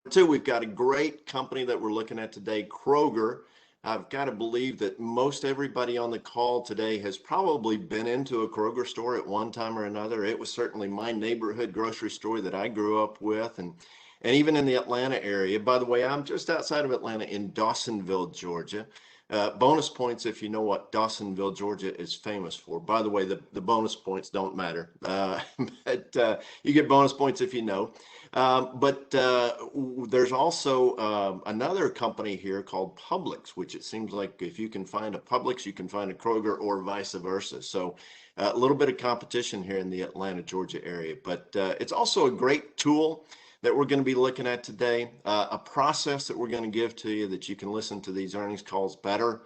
two, we've got a great company that we're looking at today, Kroger. I've got to believe that most everybody on the call today has probably been into a Kroger store at one time or another. It was certainly my neighborhood grocery store that I grew up with, and even in the Atlanta area. By the way, I'm just outside of Atlanta in Dawsonville, Georgia. Bonus points if you know what Dawsonville, Georgia is famous for. By the way, the bonus points don't matter, but you get bonus points if you know. But there's also another company here called Publix, which it seems like if you can find a Publix, you can find a Kroger or vice versa. So a little bit of competition here in the Atlanta, Georgia area. But it's also a great tool that we're going to be looking at today, a process that we're going to give to you that you can listen to these earnings calls better.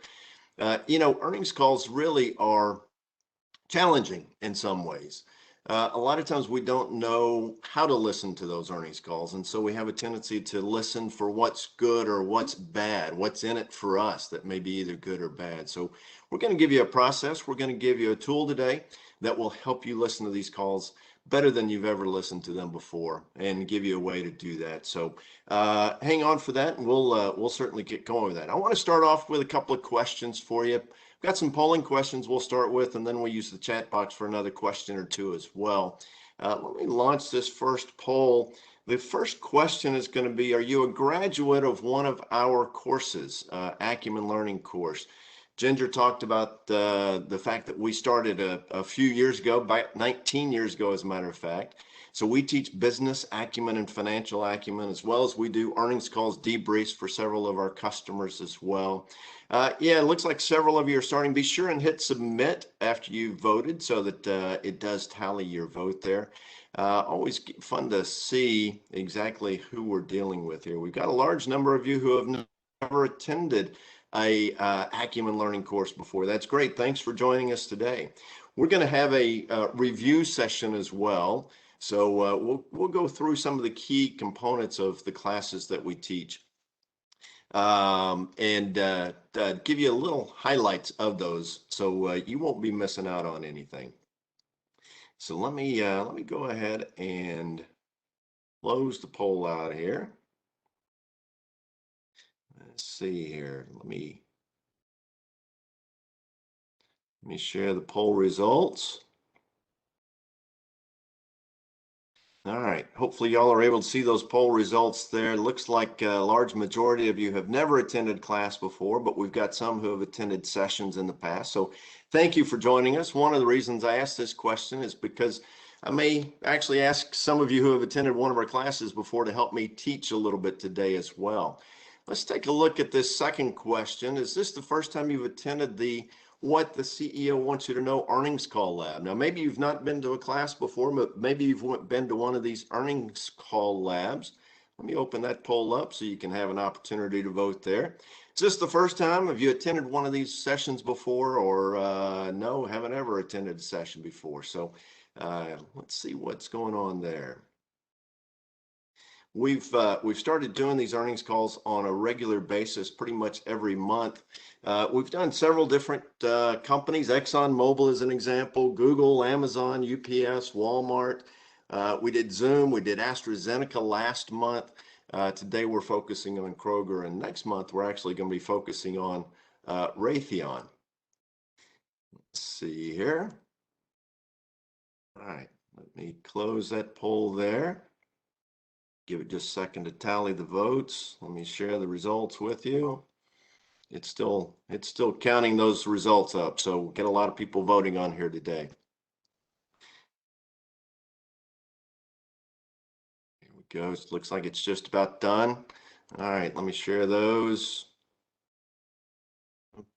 Earnings calls really are challenging in some ways. A lot of times we don't know how to listen to those earnings calls, and so we have a tendency to listen for what's good or what's bad, what's in it for us that may be either good or bad. So we're going to give you a process. We're going to give you a tool today that will help you listen to these calls better than you've ever listened to them before, and give you a way to do that. So hang on for that, and we'll certainly get going with that. I want to start off with a couple of questions for you. Got some polling questions we'll start with, and then we'll use the chat box for another question or two as well. Let me launch this first poll. The first question is going to be, are you a graduate of one of our courses, Acumen Learning course? Ginger talked about the fact that we started a few years ago, by 19 years ago, as a matter of fact. So we teach business acumen and financial acumen, as well as we do earnings calls, debriefs for several of our customers as well. Yeah, it looks like several of you are starting. Be sure and hit submit after you've voted so that it does tally your vote there. Always fun to see exactly who we're dealing with here. We've got a large number of you who have never attended a Acumen Learning course before. That's great. Thanks for joining us today. We're going to have a review session as well. So we'll go through some of the key components of the classes that we teach, and give you a little highlights of those, so you won't be missing out on anything. So let me go ahead and close the poll out here. Let's see here. Let me share the poll results. All right, hopefully y'all are able to see those poll results there. It looks like a large majority of you have never attended class before, but we've got some who have attended sessions in the past. So thank you for joining us. One of the reasons I asked this question is because I may actually ask some of you who have attended one of our classes before to help me teach a little bit today as well. Let's take a look at this second question. Is this the first time you've attended the What the CEO Wants You to Know earnings call lab? Now, maybe you've not been to a class before, but maybe you've been to one of these earnings call labs. Let me open that poll up so you can have an opportunity to vote there. Is this the first time? Have you attended one of these sessions before, or no, haven't ever attended a session before? So let's see what's going on there. We've started doing these earnings calls on a regular basis, pretty much every month. We've done several different companies. ExxonMobil is an example, Google, Amazon, UPS, Walmart. We did Zoom, we did AstraZeneca last month. Today we're focusing on Kroger, and next month we're actually going to be focusing on Raytheon. Let's see here. All right, let me close that poll there. Give it just a second to tally the votes. Let me share the results with you. It's still counting those results up, so we'll get a lot of people voting on here today. Here we go. It looks like it's just about done. All right, let me share those.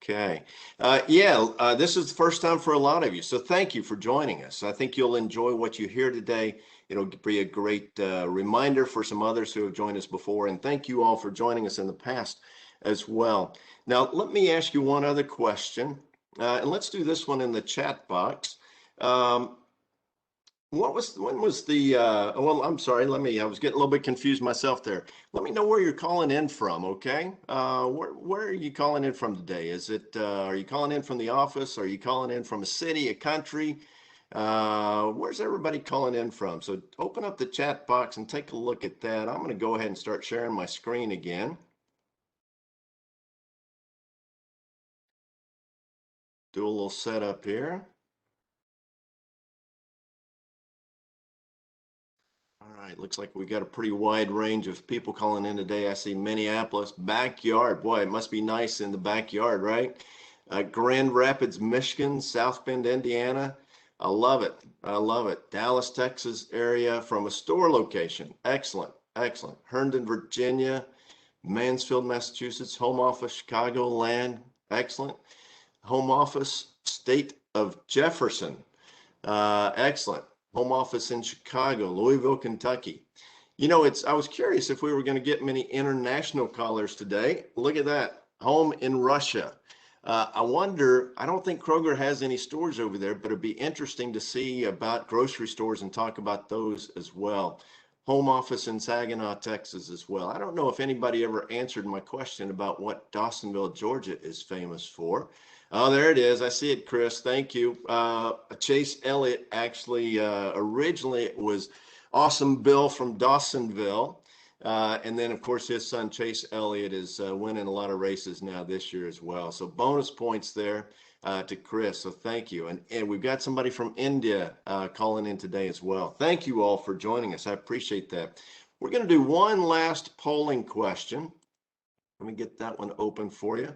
Okay. This is the first time for a lot of you, so thank you for joining us. I think you'll enjoy what you hear today. It'll be a great reminder for some others who have joined us before, and thank you all for joining us in the past as well. Now, let me ask you one other question, and let's do this one in the chat box. When was the, well, I'm sorry, I was getting a little bit confused myself there. Let me know where you're calling in from, okay? Where are you calling in from today? Is it, are you calling in from the office? Are you calling in from a city, a country? Where's everybody calling in from? So open up the chat box and take a look at that. I'm going to go ahead and start sharing my screen again. Do a little setup here. All right, looks like we got a pretty wide range of people calling in today. I see Minneapolis, backyard. Boy, it must be nice in the backyard, right? Grand Rapids, Michigan, South Bend, Indiana. I love it. I love it. Dallas, Texas area from a store location. Excellent, excellent. Herndon, Virginia, Mansfield, Massachusetts, home office, Chicago, land. Excellent. Home office, state of Jefferson. Excellent. Home office in Chicago, Louisville, Kentucky. You know, I was curious if we were going to get many international callers today. Look at that. Home in Russia. I wonder, I don't think Kroger has any stores over there, but it'd be interesting to see about grocery stores and talk about those as well. Home office in Sgna, Texas as well. I don't know if anybody ever answered my question about what Dawsonville, Georgia is famous for. Oh, there it is. I see it, Chris. Thank you. Chase Elliott actually originally was Awesome Bill from Dawsonville. And then, of course, his son Chase Elliott is winning a lot of races now this year as well. So bonus points there to Chris. So thank you. And we've got somebody from India calling in today as well. Thank you all for joining us. I appreciate that. We're going to do one last polling question. Let me get that one open for you.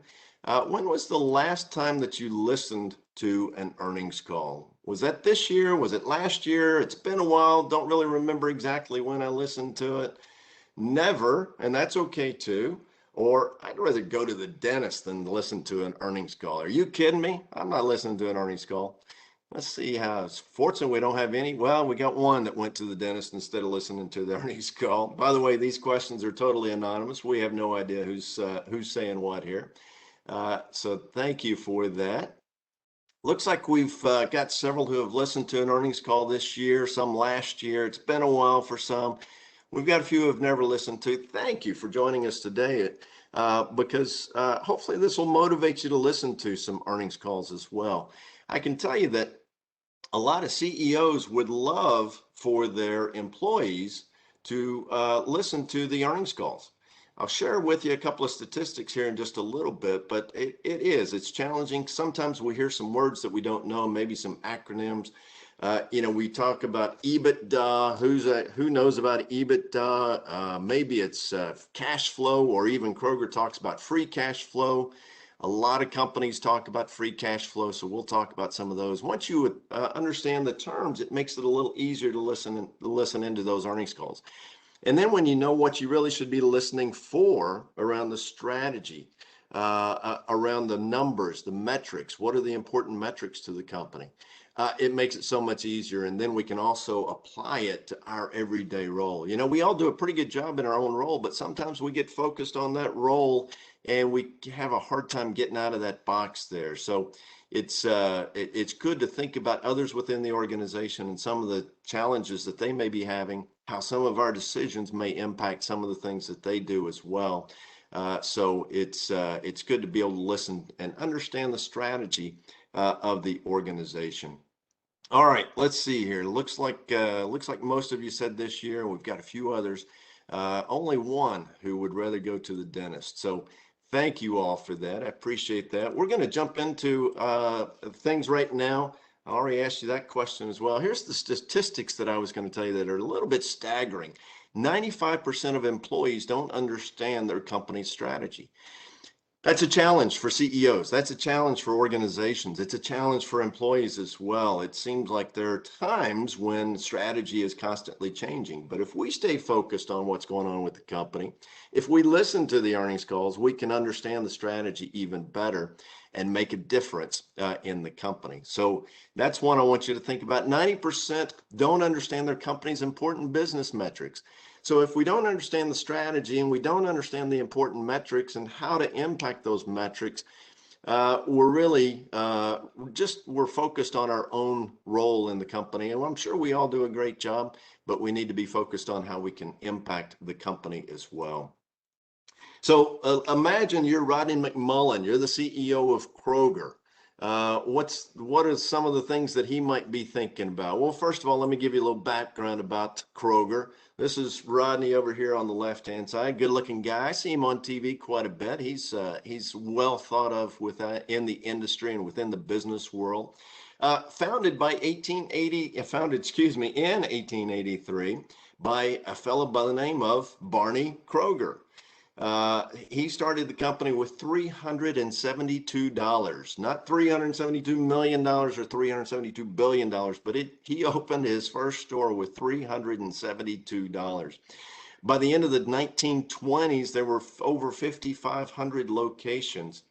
When was the last time that you listened to an earnings call? Was that this year? Was it last year? It's been a while. Don't really remember exactly when I listened to it. Never, and that's okay too. Or I'd rather go to the dentist than listen to an earnings call. Are you kidding me? I'm not listening to an earnings call. Let's see how it's fortunate we don't have any. Well, we got one that went to the dentist instead of listening to the earnings call. By the way, these questions are totally anonymous. We have no idea who's saying what here. So thank you for that. Looks like we've got several who have listened to an earnings call this year, some last year. It's been a while for some. We've got a few who have never listened to. Thank you for joining us today because hopefully this will motivate you to listen to some earnings calls as well. I can tell you that a lot of CEOs would love for their employees to listen to the earnings calls. I'll share with you a couple of statistics here in just a little bit, but it's challenging. Sometimes we hear some words that we don't know, maybe some acronyms. We talk about EBITDA. Who knows about EBITDA? Maybe it's cash flow, or even Kroger talks about free cash flow. A lot of companies talk about free cash flow, so we'll talk about some of those. Once you understand the terms, it makes it a little easier to listen into those earnings calls. And then when you know what you really should be listening for around the strategy, around the numbers, the metrics, what are the important metrics to the company? It makes it so much easier. And then we can also apply it to our everyday role. You know, we all do a pretty good job in our own role, but sometimes we get focused on that role and we have a hard time getting out of that box there. So it's good to think about others within the organization and some of the challenges that they may be having, how some of our decisions may impact some of the things that they do as well. So it's good to be able to listen and understand the strategy of the organization. All right, let's see here. Looks like most of you said this year. We've got a few others. Only one who would rather go to the dentist. So thank you all for that. I appreciate that. We're going to jump into things right now. I already asked you that question as well. Here's the statistics that I was going to tell you that are a little bit staggering. 95% of employees don't understand their company's strategy. That's a challenge for CEOs. That's a challenge for organizations. It's a challenge for employees as well. It seems like there are times when strategy is constantly changing. But if we stay focused on what's going on with the company, if we listen to the earnings calls, we can understand the strategy even better and make a difference in the company. So that's one I want you to think about. 90% don't understand their company's important business metrics. So if we don't understand the strategy and we don't understand the important metrics and how to impact those metrics, we're focused on our own role in the company. And I'm sure we all do a great job, but we need to be focused on how we can impact the company as well. So imagine you're Rodney McMullen, you're the CEO of Kroger. What are some of the things that he might be thinking about? Well, first of all, let me give you a little background about Kroger. This is Rodney over here on the left-hand side. Good-looking guy. I see him on TV quite a bit. He's well thought of in the industry and within the business world. Founded in 1883 by a fellow by the name of Barney Kroger. He started the company with $372, not $372 million or $372 billion, but he opened his first store with $372. By the end of the 1920s, there were over 5,500 locations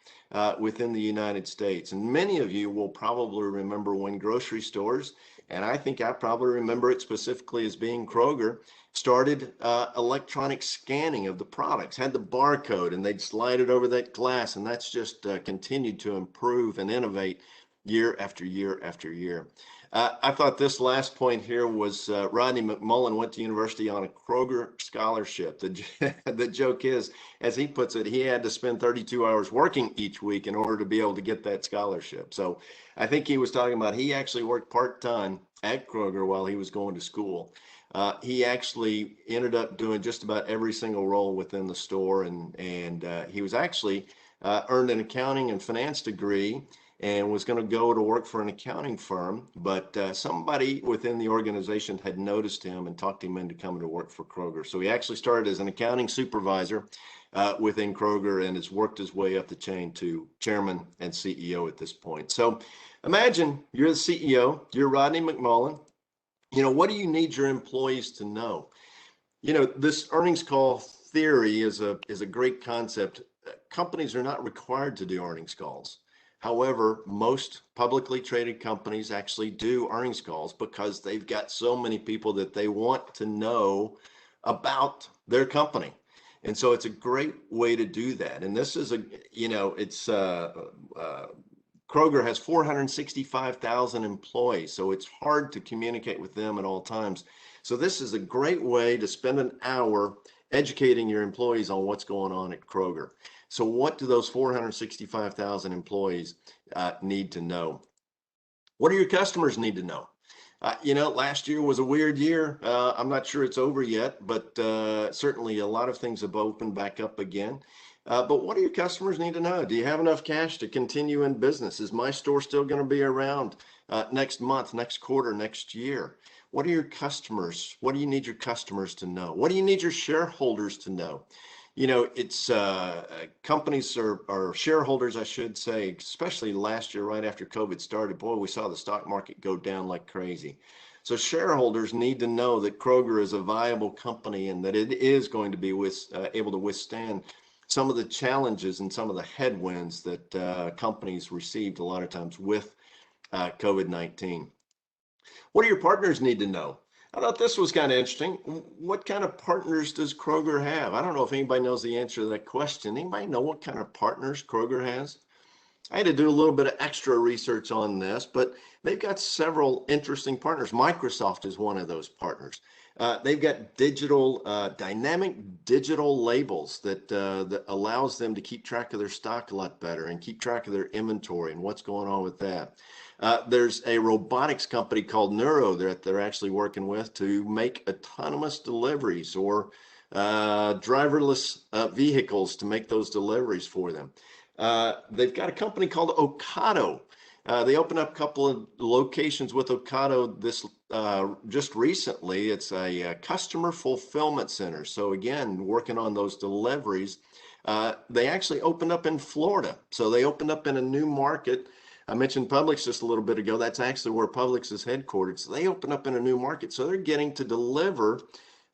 within the United States. And many of you will probably remember when grocery stores, and I think I probably remember it specifically as being Kroger, started electronic scanning of the products, had the barcode, and they'd slide it over that glass, and that's just continued to improve and innovate year after year after year. I thought this last point here was Rodney McMullen went to university on a Kroger scholarship. The joke is, as he puts it, he had to spend 32 hours working each week in order to be able to get that scholarship. So I think he was talking about he actually worked part-time at Kroger while he was going to school. He actually ended up doing just about every single role within the store, and he was actually earned an accounting and finance degree and was going to go to work for an accounting firm, but somebody within the organization had noticed him and talked him into coming to work for Kroger. So he actually started as an accounting supervisor within Kroger and has worked his way up the chain to chairman and CEO at this point. So imagine you're the CEO, you're Rodney McMullen. What do you need your employees to know? This earnings call theory is a great concept. Companies are not required to do earnings calls. However, most publicly traded companies actually do earnings calls because they've got so many people that they want to know about their company. And so it's a great way to do that. And this is Kroger has 465,000 employees, so it's hard to communicate with them at all times. So this is a great way to spend an hour educating your employees on what's going on at Kroger. So what do those 465,000 employees need to know? What do your customers need to know? Last year was a weird year. I'm not sure it's over yet, but certainly a lot of things have opened back up again. But what do your customers need to know? Do you have enough cash to continue in business? Is my store still going to be around next month, next quarter, next year? What are your customers? What do you need your customers to know? What do you need your shareholders to know? It's companies or shareholders, I should say, especially last year, right after COVID started, boy, we saw the stock market go down like crazy. So shareholders need to know that Kroger is a viable company and that it is going to be able to withstand some of the challenges and some of the headwinds that companies received a lot of times with COVID-19. What do your partners need to know? I thought this was kind of interesting. What kind of partners does Kroger have? I don't know if anybody knows the answer to that question. Anybody know what kind of partners Kroger has? I had to do a little bit of extra research on this, but they've got several interesting partners. Microsoft is one of those partners. They've got dynamic digital labels that allows them to keep track of their stock a lot better and keep track of their inventory and what's going on with that. There's a robotics company called Neuro that they're actually working with to make autonomous deliveries or driverless vehicles to make those deliveries for them. They've got a company called Ocado. They opened up a couple of locations with Ocado just recently. It's a customer fulfillment center. So again, working on those deliveries. They actually opened up in Florida. So they opened up in a new market. I mentioned Publix just a little bit ago. That's actually where Publix is headquartered. So they opened up in a new market. So they're getting to deliver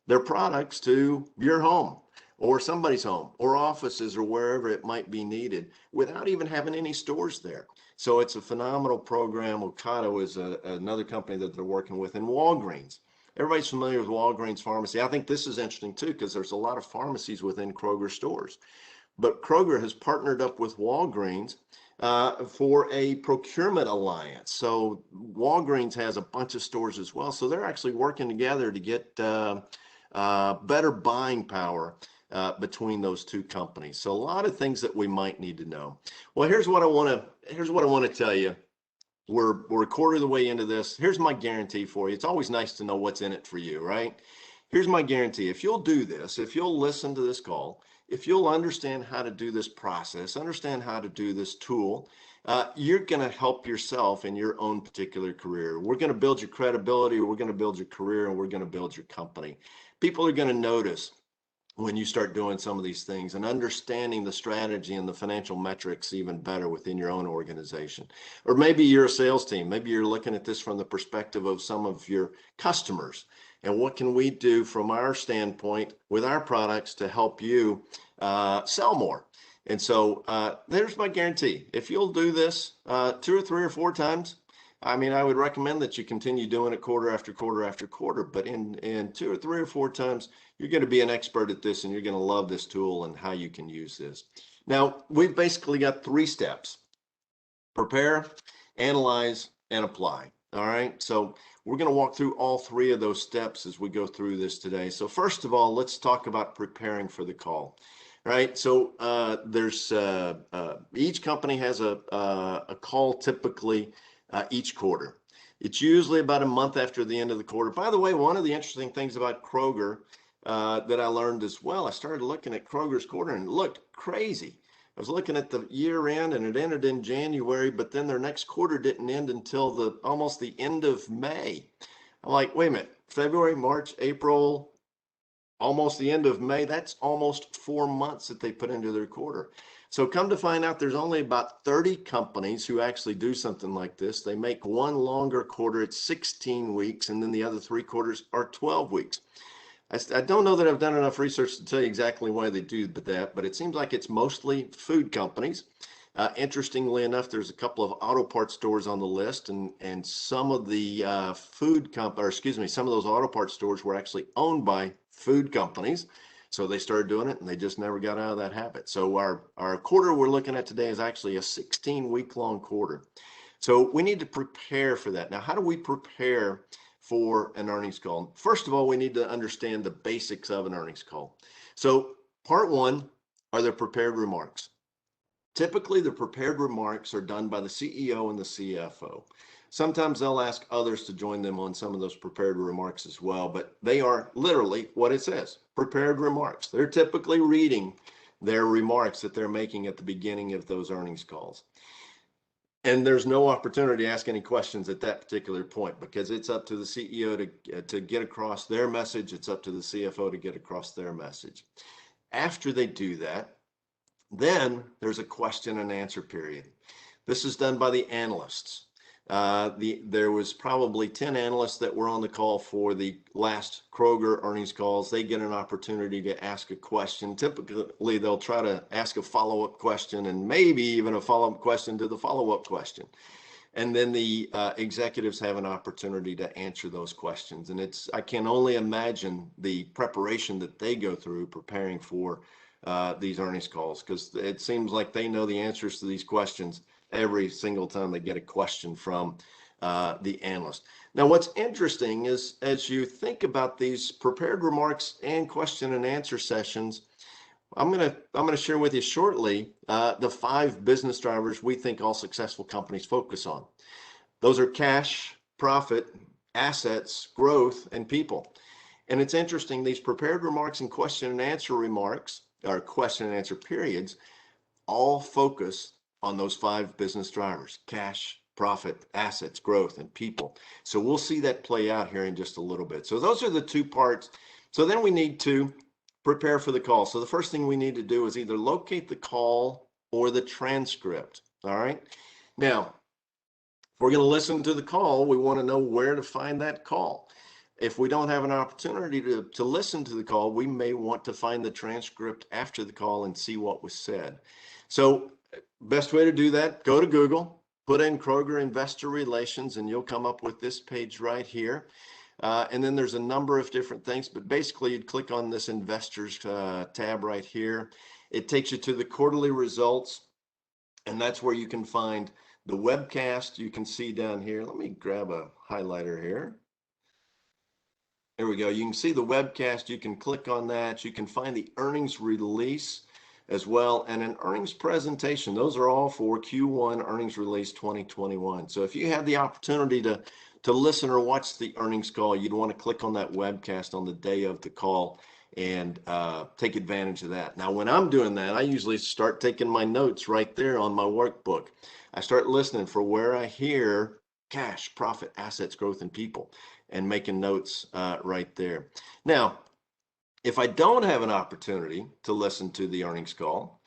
their products to your home or somebody's home or offices or wherever it might be needed without even having any stores there. So it's a phenomenal program. Ocado is another company that they're working with, and Walgreens. Everybody's familiar with Walgreens Pharmacy. I think this is interesting too because there's a lot of pharmacies within Kroger stores. But Kroger has partnered up with Walgreens for a Procurement Alliance. So Walgreens has a bunch of stores as well. So they're actually working together to get better buying power between those two companies. So a lot of things that we might need to know. Well, here's what I want to tell you. We're a quarter of the way into this. Here's my guarantee for you. It's always nice to know what's in it for you, right? Here's my guarantee. If you'll do this, if you'll listen to this call, if you'll understand how to do this process, understand how to do this tool, you're going to help yourself in your own particular career. We're going to build your credibility, we're going to build your career, and we're going to build your company. People are going to notice when you start doing some of these things and understanding the strategy and the financial metrics even better within your own organization. Or maybe you're a sales team. Maybe you're looking at this from the perspective of some of your customers. And what can we do from our standpoint with our products to help you sell more? And so there's my guarantee. If you'll do this 2 or 3 or 4 times, I mean, I would recommend that you continue doing it quarter after quarter after quarter, but in 2 or 3 or 4 times, you're going to be an expert at this and you're going to love this tool and how you can use this. Now, we've basically got 3 steps: prepare, analyze, and apply. All right. So we're going to walk through all 3 of those steps as we go through this today. So first of all, let's talk about preparing for the call. Right. So there's each company has a call typically each quarter. It's usually about a month after the end of the quarter. By the way, one of the interesting things about Kroger that I learned as well, I started looking at Kroger's quarter and it looked crazy. I was looking at the year end and it ended in January, but then their next quarter didn't end until almost the end of May. I'm like, wait a minute, February, March, April, almost the end of May. That's almost 4 months that they put into their quarter. So come to find out, there's only about 30 companies who actually do something like this. They make one longer quarter at 16 weeks, and then the other 3 quarters are 12 weeks. I don't know that I've done enough research to tell you exactly why they do that, but it seems like it's mostly food companies. Interestingly enough, there's a couple of auto parts stores on the list, and some of the some of those auto parts stores were actually owned by food companies. So they started doing it and they just never got out of that habit. So our quarter we're looking at today is actually a 16-week-long quarter. So we need to prepare for that. Now, how do we prepare for an earnings call? First of all, we need to understand the basics of an earnings call. So part 1 are the prepared remarks. Typically, the prepared remarks are done by the CEO and the CFO. Sometimes they'll ask others to join them on some of those prepared remarks as well, but they are literally what it says, prepared remarks. They're typically reading their remarks that they're making at the beginning of those earnings calls. And there's no opportunity to ask any questions at that particular point because it's up to the CEO to get across their message. It's up to the CFO to get across their message. After they do that, then there's a question and answer period. This is done by the analysts. There was probably 10 analysts that were on the call for the last Kroger earnings calls. They get an opportunity to ask a question. Typically, they'll try to ask a follow-up question and maybe even a follow-up question to the follow-up question. And then the executives have an opportunity to answer those questions. And I can only imagine the preparation that they go through preparing for these earnings calls, because it seems like they know the answers to these questions every single time they get a question from the analyst. Now, what's interesting is as you think about these prepared remarks and question and answer sessions, I'm gonna share with you shortly the 5 business drivers we think all successful companies focus on. Those are cash, profit, assets, growth, and people. And it's interesting, these prepared remarks and question and answer remarks, or question and answer periods, all focus on those 5 business drivers: cash, profit, assets, growth, and people. So we'll see that play out here in just a little bit. So those are the 2 parts. So then we need to prepare for the call. So the first thing we need to do is either locate the call or the transcript. All right. Now, if we're going to listen to the call, we want to know where to find that call. If we don't have an opportunity to listen to the call, we may want to find the transcript after the call and see what was said. So best way to do that, go to Google, put in Kroger Investor Relations, and you'll come up with this page right here. And then there's a number of different things, but basically you'd click on this Investors tab right here. It takes you to the quarterly results, and that's where you can find the webcast. You can see down here. Let me grab a highlighter here. There we go. You can see the webcast. You can click on that. You can find the earnings release as well, and an earnings presentation. Those are all for Q1 earnings release 2021. So if you had the opportunity to listen or watch the earnings call, you'd want to click on that webcast on the day of the call and take advantage of that. Now, when I'm doing that, I usually start taking my notes right there on my workbook. I start listening for where I hear cash, profit, assets, growth, and people, and making notes right there. Now, if I don't have an opportunity to listen to the earnings call,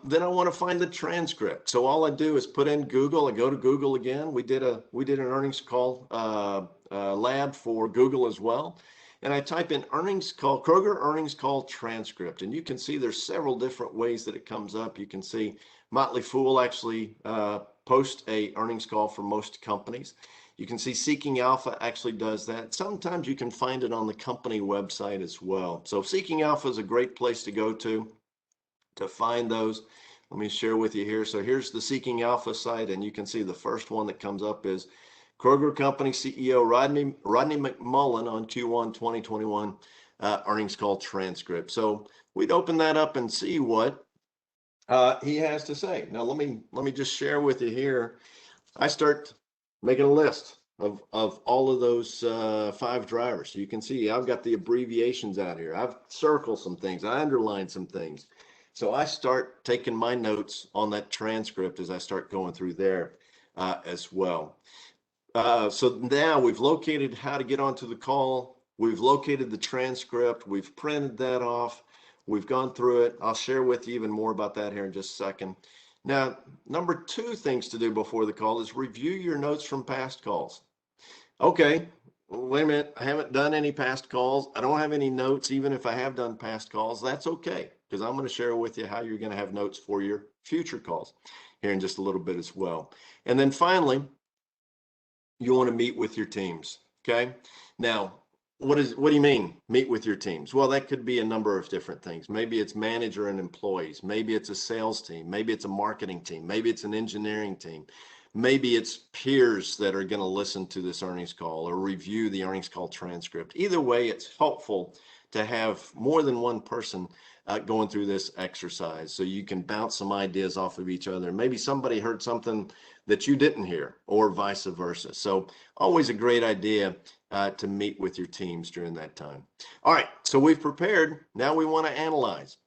then I want to find the transcript. So all I do is put in Google. I go to Google again. We did an earnings call lab for Google as well, and I type in earnings call, Kroger earnings call transcript, and you can see there's several different ways that it comes up. You can see Motley Fool actually post a earnings call for most companies. You can see Seeking Alpha actually does that. Sometimes you can find it on the company website as well. So Seeking Alpha is a great place to go to find those. Let me share with you here. So here's the Seeking Alpha site, and you can see the first one that comes up is Kroger Company CEO Rodney McMullen on Q1 2021 earnings call transcript. So we'd open that up and see what he has to say. Now let me just share with you here. I start making a list of all of those 5 drivers. So you can see I've got the abbreviations out here. I've circled some things. I underlined some things. So I start taking my notes on that transcript as I start going through there as well. So now we've located how to get onto the call. We've located the transcript. We've printed that off. We've gone through it. I'll share with you even more about that here in just a second. Now, number 2 things to do before the call is review your notes from past calls. Okay, wait a minute. I haven't done any past calls. I don't have any notes, even if I have done past calls. That's okay, because I'm going to share with you how you're going to have notes for your future calls here in just a little bit as well. And then finally, you want to meet with your teams. Okay. Now, what do you mean meet with your teams? Well, that could be a number of different things. Maybe it's manager and employees. Maybe it's a sales team. Maybe it's a marketing team. Maybe it's an engineering team. Maybe it's peers that are going to listen to this earnings call or review the earnings call transcript. Either way, it's helpful to have more than one person going through this exercise so you can bounce some ideas off of each other. Maybe somebody heard something that you didn't hear, or vice versa. So always a great idea to meet with your teams during that time. All right, so we've prepared. Now we want to analyze.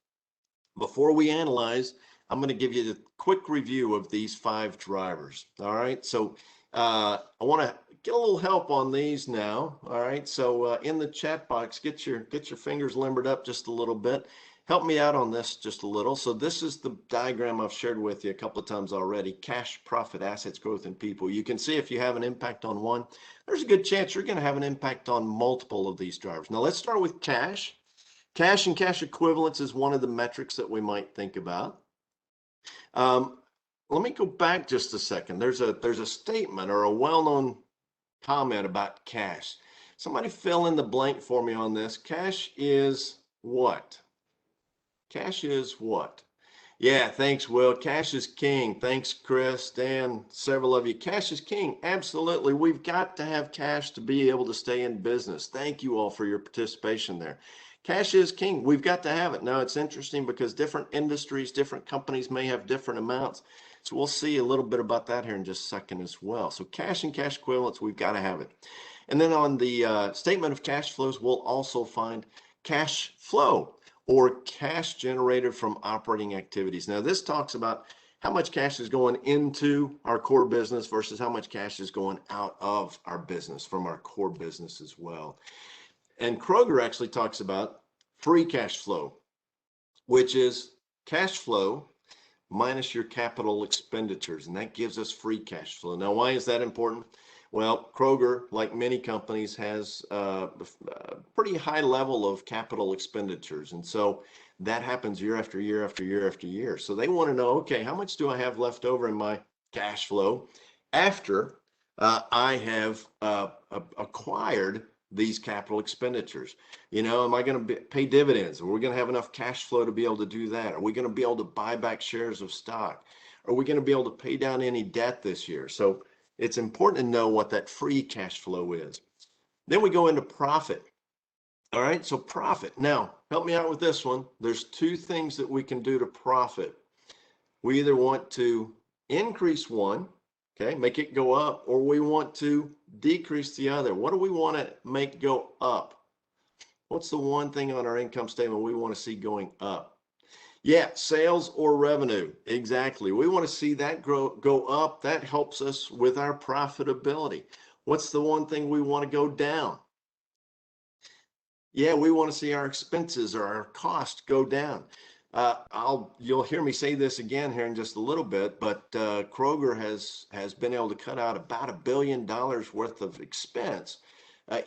Before we analyze, I'm going to give you a quick review of these 5 drivers. All right, so I want to get a little help on these now. All right, so in the chat box, get your fingers limbered up just a little bit. Help me out on this just a little. So this is the diagram I've shared with you a couple of times already. Cash, profit, assets, growth, and people. You can see if you have an impact on one, there's a good chance you're going to have an impact on multiple of these drivers. Now let's start with cash. Cash and cash equivalents is one of the metrics that we might think about. Let me go back just a second. There's a statement or a well-known comment about cash. Somebody fill in the blank for me on this. Cash is what? Cash is what? Yeah, thanks, Will. Cash is king. Thanks, Chris, Dan, several of you. Cash is king. Absolutely. We've got to have cash to be able to stay in business. Thank you all for your participation there. Cash is king. We've got to have it. Now, it's interesting because different industries, different companies may have different amounts. So we'll see a little bit about that here in just a second as well. So cash and cash equivalents, we've got to have it. And then on the statement of cash flows, we'll also find cash flow, or cash generated from operating activities. Now, this talks about how much cash is going into our core business versus how much cash is going out of our business from our core business as well. And Kroger actually talks about free cash flow, which is cash flow minus your capital expenditures, and that gives us free cash flow. Now, why is that important? Well, Kroger, like many companies, has a pretty high level of capital expenditures. And so that happens year after year after year after year. So they want to know, okay, how much do I have left over in my cash flow after I have acquired these capital expenditures? You know, am I going to pay dividends? Are we going to have enough cash flow to be able to do that? Are we going to be able to buy back shares of stock? Are we going to be able to pay down any debt this year? So it's important to know what that free cash flow is. Then we go into profit. All right, so profit. Now, help me out with this one. There's two things that we can do to profit. We either want to increase one, okay, make it go up, or we want to decrease the other. What do we want to make go up? What's the one thing on our income statement we want to see going up? Yeah, sales or revenue. Exactly. We want to see that go up. That helps us with our profitability. What's the one thing we want to go down? Yeah, we want to see our expenses or our cost go down. You'll hear me say this again here in just a little bit, but Kroger has been able to cut out about $1 billion worth of expense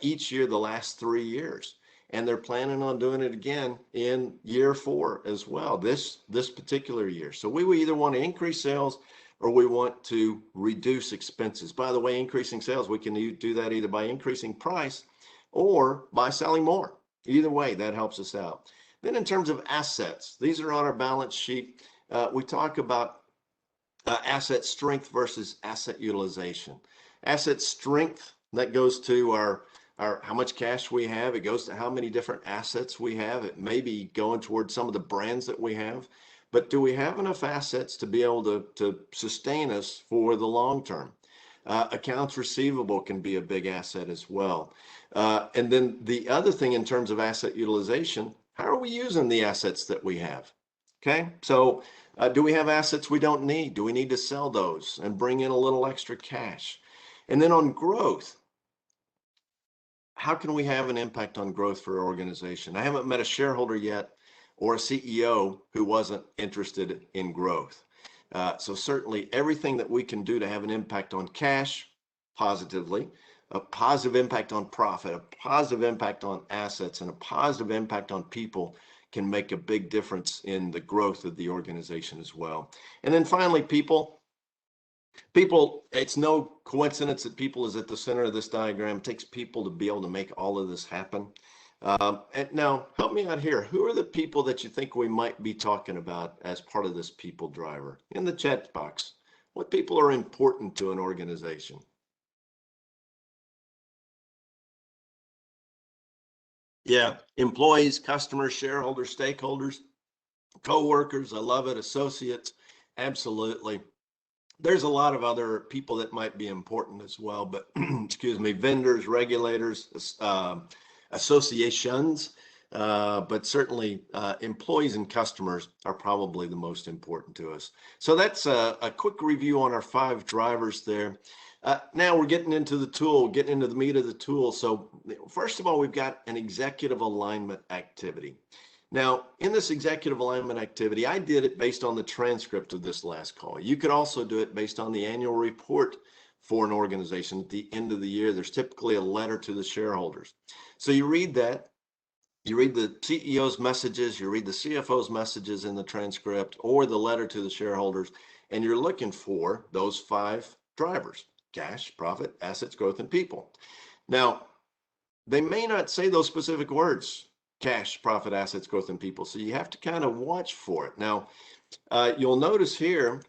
each year the last 3 years, and they're planning on doing it again in year 4 as well. This particular year. So we either want to increase sales or we want to reduce expenses. By the way, increasing sales, we can do that either by increasing price or by selling more. Either way, that helps us out. Then in terms of assets, these are on our balance sheet. We talk about asset strength versus asset utilization. Asset strength, that goes to our how much cash we have. It goes to how many different assets we have. It may be going towards some of the brands that we have. But do we have enough assets to be able to sustain us for the long term? Accounts receivable can be a big asset as well. And then the other thing in terms of asset utilization, how are we using the assets that we have? Okay, so do we have assets we don't need? Do we need to sell those and bring in a little extra cash? And then on growth, how can we have an impact on growth for our organization? I haven't met a shareholder yet or a CEO who wasn't interested in growth. So certainly everything that we can do to have an impact on cash positively, a positive impact on profit, a positive impact on assets, and a positive impact on people can make a big difference in the growth of the organization as well. And then finally, people, it's no coincidence that people is at the center of this diagram. It takes people to be able to make all of this happen. And now help me out here. Who are the people that you think we might be talking about as part of this people driver? In the chat box, what people are important to an organization? Yeah, employees, customers, shareholders, stakeholders, co-workers, I love it, associates, absolutely. There's a lot of other people that might be important as well, but excuse me, vendors, regulators, associations, but certainly employees and customers are probably the most important to us. So that's a quick review on our 5 drivers there. Now we're getting into the tool, getting into the meat of the tool. So first of all, we've got an executive alignment activity. Now, in this executive alignment activity, I did it based on the transcript of this last call. You could also do it based on the annual report for an organization. At the end of the year, there's typically a letter to the shareholders. So you read that, you read the CEO's messages, you read the CFO's messages in the transcript or the letter to the shareholders, and you're looking for those 5 drivers: cash, profit, assets, growth, and people. Now, they may not say those specific words: cash, profit, assets, growth, and people. So you have to kind of watch for it. Now, you'll notice here,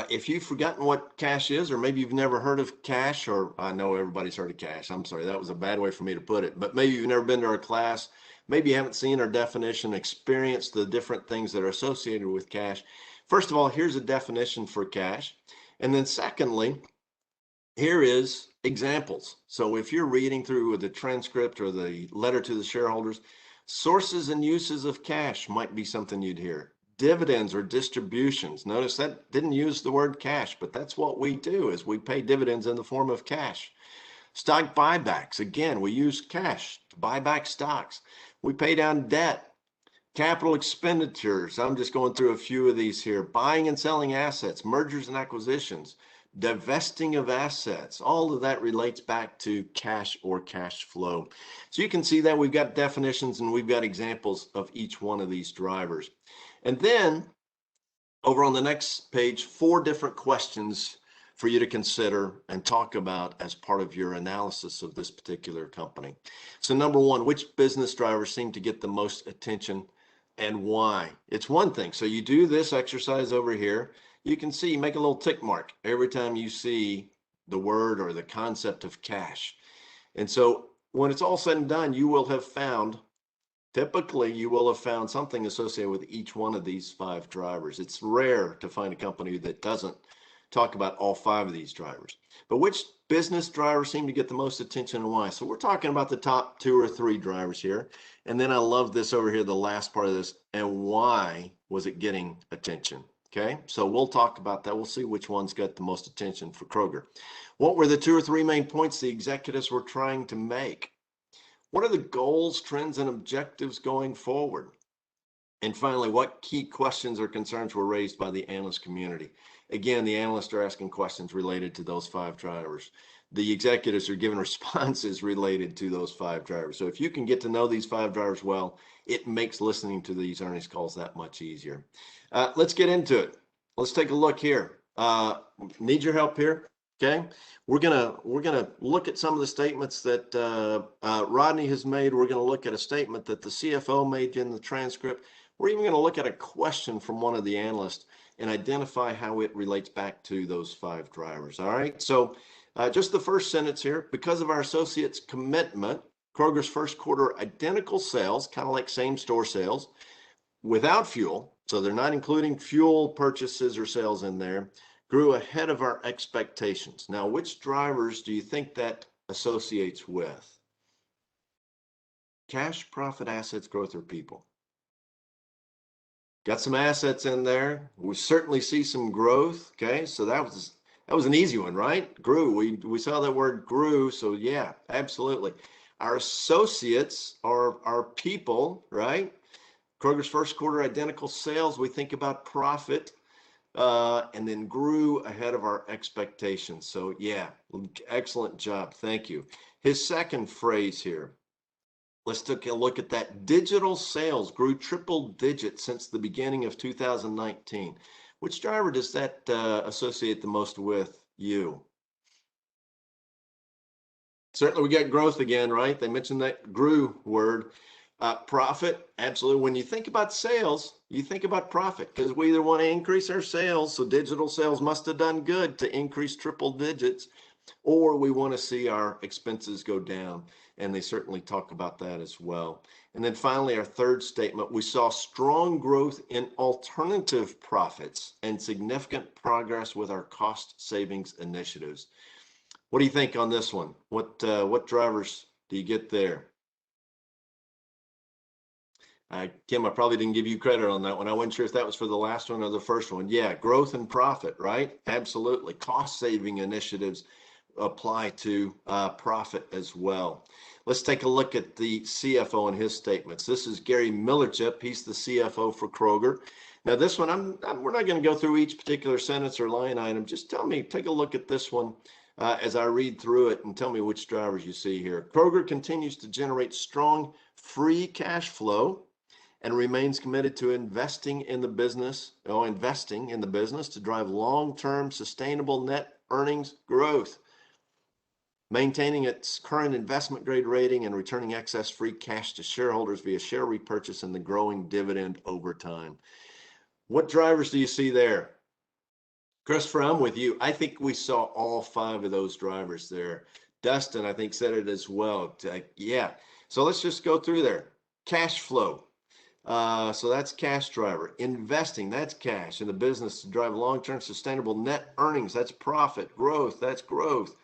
if you've forgotten what cash is, or maybe you've never heard of cash, or I know everybody's heard of cash. I'm sorry, that was a bad way for me to put it. But maybe you've never been to our class. Maybe you haven't seen our definition, experienced the different things that are associated with cash. First of all, here's a definition for cash. And then secondly, here is examples. So if you're reading through the transcript or the letter to the shareholders, sources and uses of cash might be something you'd hear. Dividends or distributions. Notice that didn't use the word cash, but that's what we do, is we pay dividends in the form of cash. Stock buybacks. Again, we use cash to buy back stocks. We pay down debt. Capital expenditures. I'm just going through a few of these here. Buying and selling assets, mergers and acquisitions, divesting of assets. All of that relates back to cash or cash flow. So you can see that we've got definitions and we've got examples of each one of these drivers. And then over on the next page, 4 different questions for you to consider and talk about as part of your analysis of this particular company. So number 1, which business drivers seem to get the most attention and why? It's one thing. So you do this exercise over here. You can see, make a little tick mark every time you see the word or the concept of cash. And so when it's all said and done, typically you will have found something associated with each one of these 5 drivers. It's rare to find a company that doesn't talk about all 5 of these drivers. But which business drivers seem to get the most attention and why? So we're talking about the top 2 or 3 drivers here. And then I love this over here, the last part of this, and why was it getting attention? Okay, so we'll talk about that. We'll see which ones got the most attention for Kroger. What were the 2 or 3 main points the executives were trying to make? What are the goals, trends, and objectives going forward? And finally, what key questions or concerns were raised by the analyst community? Again, the analysts are asking questions related to those 5 drivers. The executives are giving responses related to those 5 drivers. So if you can get to know these 5 drivers well, it makes listening to these earnings calls that much easier. Let's get into it. Let's take a look here. Need your help here. Okay, we're gonna look at some of the statements that Rodney has made. We're gonna look at a statement that the CFO made in the transcript. We're even gonna look at a question from one of the analysts and identify how it relates back to those 5 drivers. All right, so just the first sentence here: because of our associates' commitment, Kroger's first quarter identical sales, kind of like same store sales, without fuel, so they're not including fuel purchases or sales in there, grew ahead of our expectations. Now, which drivers do you think that associates with? Cash, profit, assets, growth, or people? Got some assets in there. We certainly see some growth. Okay, so that was an easy one, right? Grew. We saw that word grew. So yeah, absolutely. Our associates are our people, right? Kroger's first quarter identical sales. We think about profit. And then grew ahead of our expectations. So yeah, excellent job. Thank you. His second phrase here. Let's take a look at that. Digital sales grew triple digits since the beginning of 2019. Which driver does that associate the most with you? Certainly we got growth again, right? They mentioned that grew word. Profit, absolutely. When you think about sales, you think about profit because we either want to increase our sales, so digital sales must have done good to increase triple digits, or we want to see our expenses go down, and they certainly talk about that as well. And then finally, our third statement, we saw strong growth in alternative profits and significant progress with our cost savings initiatives. What do you think on this one? What drivers do you get there? Kim, I probably didn't give you credit on that one. I wasn't sure if that was for the last one or the first one. Yeah, growth and profit, right? Absolutely. Cost saving initiatives apply to profit as well. Let's take a look at the CFO and his statements. This is Gary Millerchip. He's the CFO for Kroger. Now this one, we're not going to go through each particular sentence or line item. Just take a look at this one as I read through it and tell me which drivers you see here. Kroger continues to generate strong free cash flow and remains committed to investing in the business to drive long-term sustainable net earnings growth, maintaining its current investment grade rating and returning excess free cash to shareholders via share repurchase and the growing dividend over time. What drivers do you see there? Christopher, I'm with you. I think we saw all 5 of those drivers there. Dustin, I think, said it as well. Yeah. So let's just go through there. Cash flow. So that's cash driver. Investing, that's cash in the business to drive long-term sustainable net earnings. That's profit. Growth, that's growth.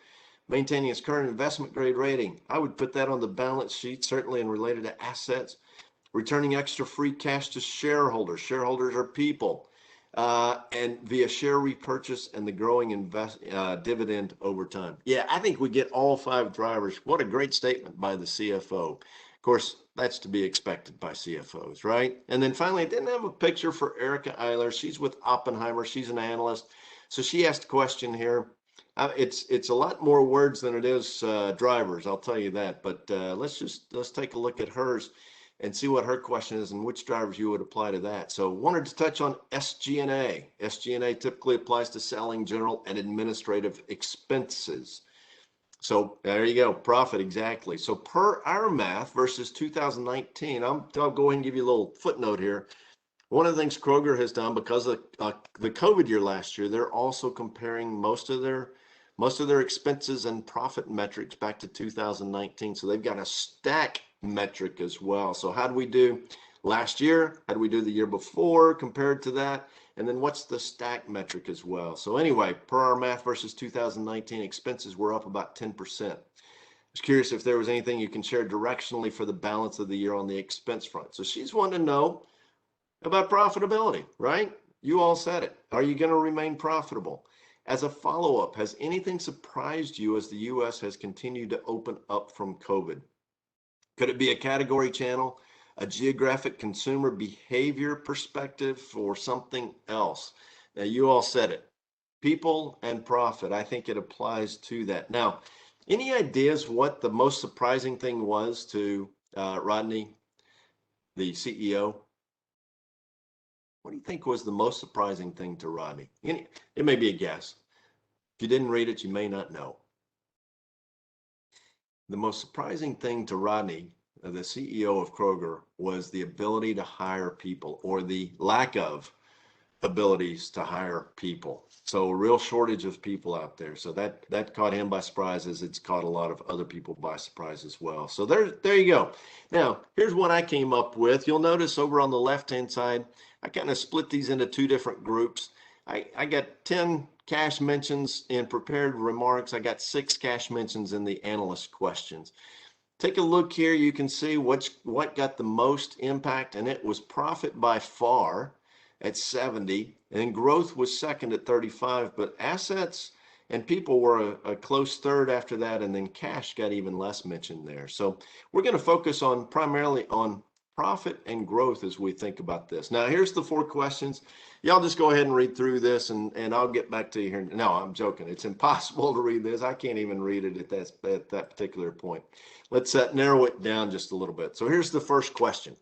Maintaining its current investment grade rating. I would put that on the balance sheet, certainly, and related to assets. Returning extra free cash to shareholders. Shareholders are people. And via share repurchase and the growing dividend over time. Yeah, I think we get all 5 drivers. What a great statement by the CFO. Of course, that's to be expected by CFOs, right? And then finally, I didn't have a picture for Erica Eiler. She's with Oppenheimer. She's an analyst. So she asked a question here. It's a lot more words than it is drivers, I'll tell you that. But let's take a look at hers and see what her question is and which drivers you would apply to that. So wanted to touch on Sgna. Sgna typically applies to selling, general, and administrative expenses. So there you go, profit, exactly. So per our math versus 2019, I'll go ahead and give you a little footnote here. One of the things Kroger has done because of the COVID year last year, they're also comparing most of their most of their expenses and profit metrics back to 2019. So they've got a stack metric as well. So how did we do last year? How did we do the year before compared to that? And then what's the stack metric as well? So anyway, per our math versus 2019, expenses were up about 10%. I was curious if there was anything you can share directionally for the balance of the year on the expense front. So she's wanting to know about profitability, right? You all said it. Are you going to remain profitable? As a follow-up, has anything surprised you as the U.S. has continued to open up from COVID? Could it be a category channel, a geographic consumer behavior perspective, or something else? Now, you all said it. People and profit. I think it applies to that. Now, any ideas what the most surprising thing was to Rodney, the CEO? What do you think was the most surprising thing to Rodney? It may be a guess. If you didn't read it, you may not know. The most surprising thing to Rodney, the CEO of Kroger, was the ability to hire people, or the lack of abilities to hire people. So a real shortage of people out there. So that caught him by surprise, as it's caught a lot of other people by surprise as well. So there you go. Now, here's what I came up with. You'll notice over on the left-hand side, I kind of split these into two different groups. I got 10 cash mentions in prepared remarks. I got 6 cash mentions in the analyst questions. Take a look here. You can see what got the most impact, and it was profit by far at 70, and growth was second at 35, but assets and people were a close third after that, and then cash got even less mentioned there. So we're going to focus on primarily on profit and growth as we think about this. Now, here's the 4 questions. Y'all just go ahead and read through this, and I'll get back to you here. No, I'm joking. It's impossible to read this. I can't even read it at that particular point. Let's narrow it down just a little bit. So here's the first question.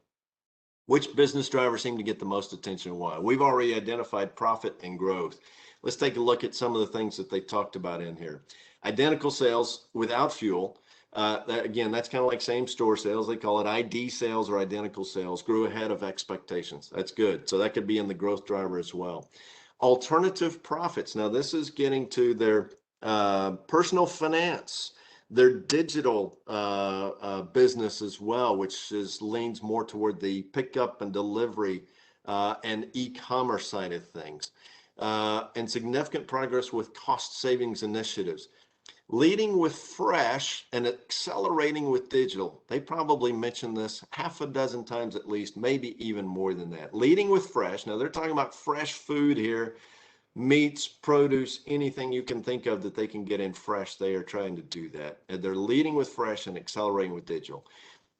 Which business drivers seem to get the most attention and why? We've already identified profit and growth. Let's take a look at some of the things that they talked about in here. Identical sales without fuel. Again, that's kind of like same store sales. They call it ID sales or identical sales. Grew ahead of expectations. That's good. So that could be in the growth driver as well. Alternative profits. Now this is getting to their personal finance, their digital business as well, which leans more toward the pickup and delivery and e-commerce side of things. And significant progress with cost savings initiatives. Leading with fresh and accelerating with digital. They probably mentioned this half a dozen times at least, maybe even more than that. Leading with fresh. Now they're talking about fresh food here. Meats, produce, anything you can think of that they can get in fresh, they are trying to do that. And they're leading with fresh and accelerating with digital.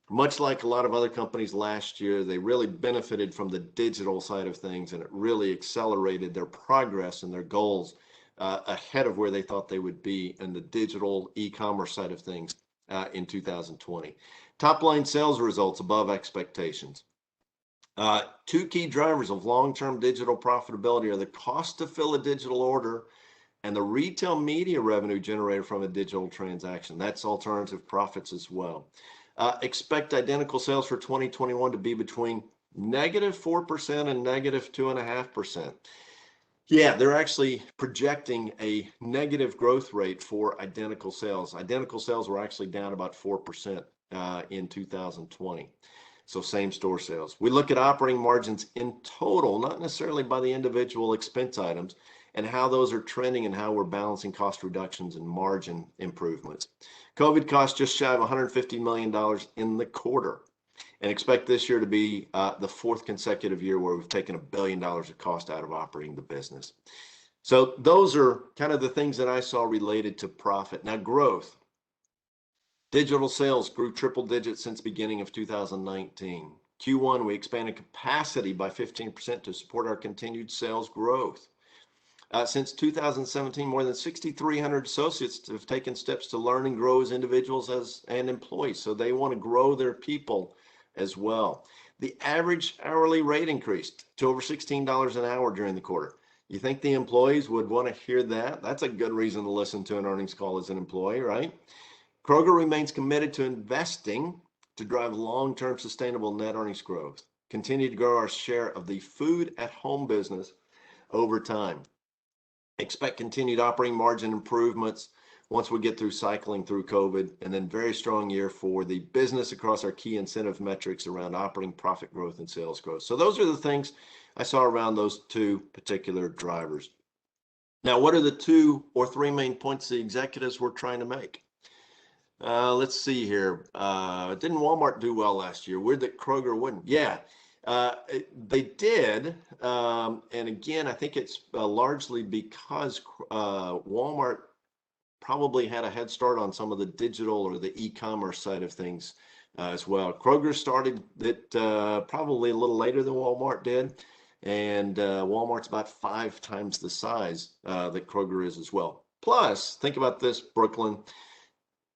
Much like a lot of other companies last year, they really benefited from the digital side of things, and it really accelerated their progress and their goals ahead of where they thought they would be in the digital e-commerce side of things in 2020. Top line sales results above expectations. 2 key drivers of long-term digital profitability are the cost to fill a digital order and the retail media revenue generated from a digital transaction. That's alternative profits as well. Expect identical sales for 2021 to be between -4% and -2.5%. Yeah, they're actually projecting a negative growth rate for identical sales. Identical sales were actually down about 4% in 2020. So same store sales. We look at operating margins in total, not necessarily by the individual expense items, and how those are trending and how we're balancing cost reductions and margin improvements. COVID cost just shy of $150 million in the quarter, and expect this year to be the 4th consecutive year where we've taken $1 billion of cost out of operating the business. So those are kind of the things that I saw related to profit. Now, growth. Digital sales grew triple digits since beginning of 2019. Q1, we expanded capacity by 15% to support our continued sales growth. Since 2017, more than 6,300 associates have taken steps to learn and grow as individuals and employees. So they want to grow their people as well. The average hourly rate increased to over $16 an hour during the quarter. You think the employees would want to hear that? That's a good reason to listen to an earnings call as an employee, right? Kroger remains committed to investing to drive long-term sustainable net earnings growth, continue to grow our share of the food at home business over time. Expect continued operating margin improvements once we get through cycling through COVID, and then very strong year for the business across our key incentive metrics around operating profit growth and sales growth. So those are the things I saw around those two particular drivers. Now, what are the 2 or 3 main points the executives were trying to make? Let's see here. Didn't Walmart do well last year? Weird that Kroger wouldn't. Yeah, they did. And again, I think it's largely because Walmart probably had a head start on some of the digital or the e-commerce side of things as well. Kroger started it probably a little later than Walmart did. And Walmart's about 5 times the size that Kroger is as well. Plus, think about this, Brooklyn.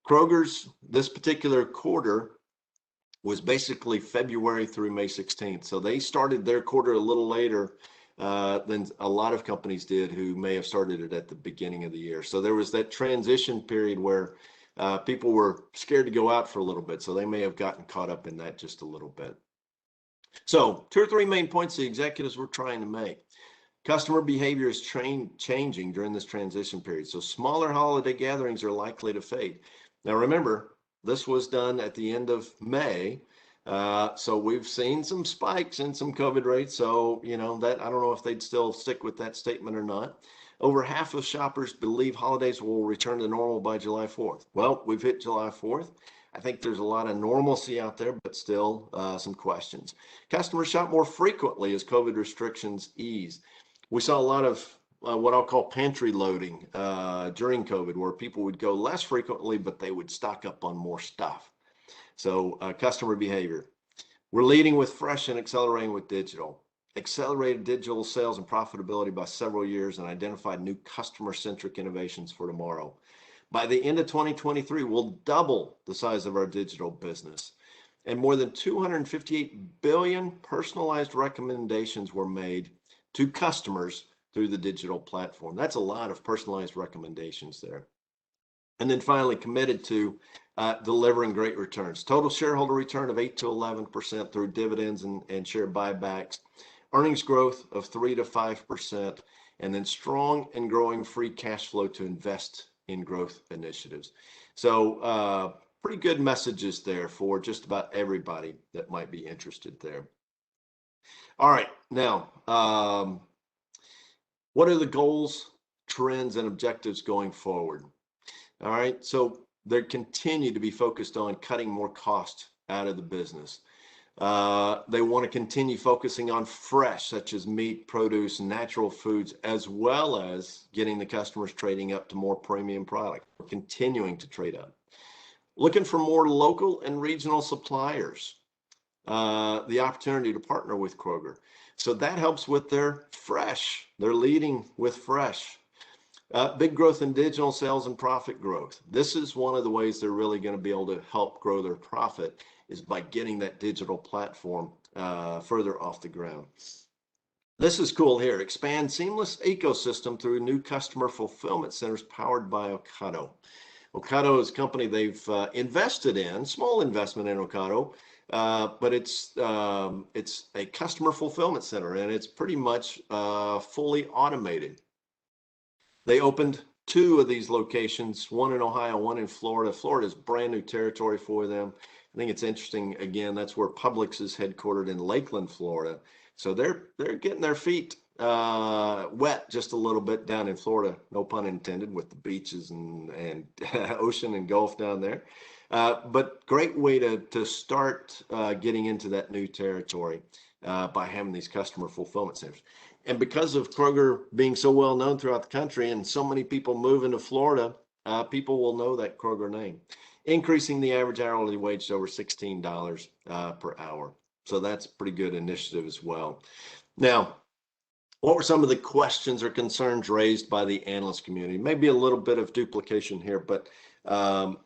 Kroger's this particular quarter was basically February through May 16th. So they started their quarter a little later than a lot of companies did who may have started it at the beginning of the year. So there was that transition period where people were scared to go out for a little bit. So they may have gotten caught up in that just a little bit. So 2 or 3 main points the executives were trying to make. Customer behavior is changing during this transition period. So smaller holiday gatherings are likely to fade. Now, remember, this was done at the end of May. So we've seen some spikes in some COVID rates. So, that I don't know if they'd still stick with that statement or not. Over half of shoppers believe holidays will return to normal by July 4th. Well, we've hit July 4th. I think there's a lot of normalcy out there, but still some questions. Customers shop more frequently as COVID restrictions ease. We saw a lot of what I'll call pantry loading during COVID, where people would go less frequently, but they would stock up on more stuff. So customer behavior. We're leading with fresh and accelerating with digital. Accelerated digital sales and profitability by several years and identified new customer-centric innovations for tomorrow. By the end of 2023, we'll double the size of our digital business. And more than 258 billion personalized recommendations were made to customers through the digital platform. That's a lot of personalized recommendations there. And then finally, committed to delivering great returns. Total shareholder return of 8 to 11% through dividends and share buybacks. Earnings growth of 3 to 5%. And then strong and growing free cash flow to invest in growth initiatives. So pretty good messages there for just about everybody that might be interested there. All right, now, what are the goals, trends, and objectives going forward? All right, so they continue to be focused on cutting more cost out of the business. They want to continue focusing on fresh, such as meat, produce, and natural foods, as well as getting the customers trading up to more premium product, continuing to trade up. Looking for more local and regional suppliers, the opportunity to partner with Kroger. So that helps with their fresh. They're leading with fresh. Big growth in digital sales and profit growth. This is one of the ways they're really going to be able to help grow their profit is by getting that digital platform further off the ground. This is cool here. Expand seamless ecosystem through new customer fulfillment centers powered by Ocado. Ocado is a company they've invested in, small investment in Ocado, but it's a customer fulfillment center and it's pretty much fully automated. They opened 2 of these locations, one in Ohio, one in Florida. Florida is brand new territory for them. I think it's interesting, again, that's where Publix is headquartered in Lakeland, Florida. So they're getting their feet wet just a little bit down in Florida, no pun intended, with the beaches and ocean and Gulf down there. But great way to start getting into that new territory by having these customer fulfillment centers. And because of Kroger being so well known throughout the country and so many people moving to Florida, people will know that Kroger name. Increasing the average hourly wage to over $16 per hour. So that's a pretty good initiative as well. Now, what were some of the questions or concerns raised by the analyst community? Maybe a little bit of duplication here, but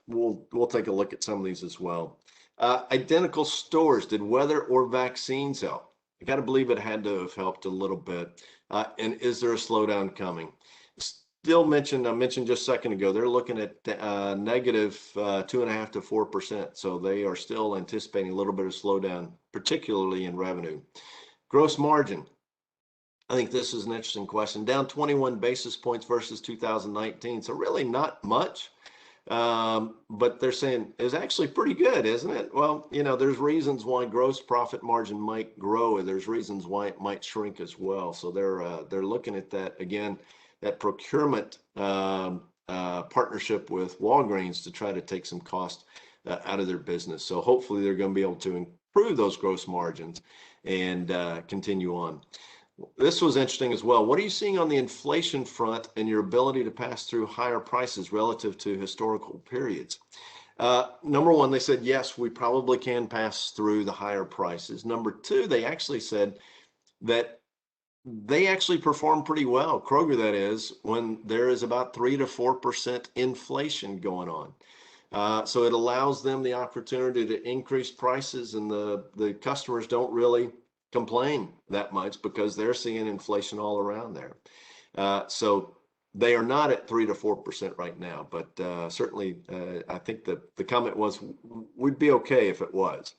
we'll take a look at some of these as well. Identical stores, did weather or vaccines help? I got to believe it had to have helped a little bit. And is there a slowdown coming? Still I mentioned just a second ago, they're looking at negative 2.5 to 4%. So they are still anticipating a little bit of slowdown, particularly in revenue. Gross margin. I think this is an interesting question. Down 21 basis points versus 2019. So really not much. But they're saying it's actually pretty good, isn't it? Well, there's reasons why gross profit margin might grow. There's reasons why it might shrink as well. So they're looking at that again, that procurement partnership with Walgreens to try to take some cost out of their business. So hopefully they're going to be able to improve those gross margins and continue on. This was interesting as well. What are you seeing on the inflation front and your ability to pass through higher prices relative to historical periods? Number one, they said, yes, we probably can pass through the higher prices. Number two, they actually said that they actually perform pretty well, Kroger that is, when there is about 3 to 4% inflation going on. So it allows them the opportunity to increase prices, and the customers don't really complain that much because they're seeing inflation all around there. So they are not at 3 to 4% right now, but certainly I think that the comment was we'd be okay if it was.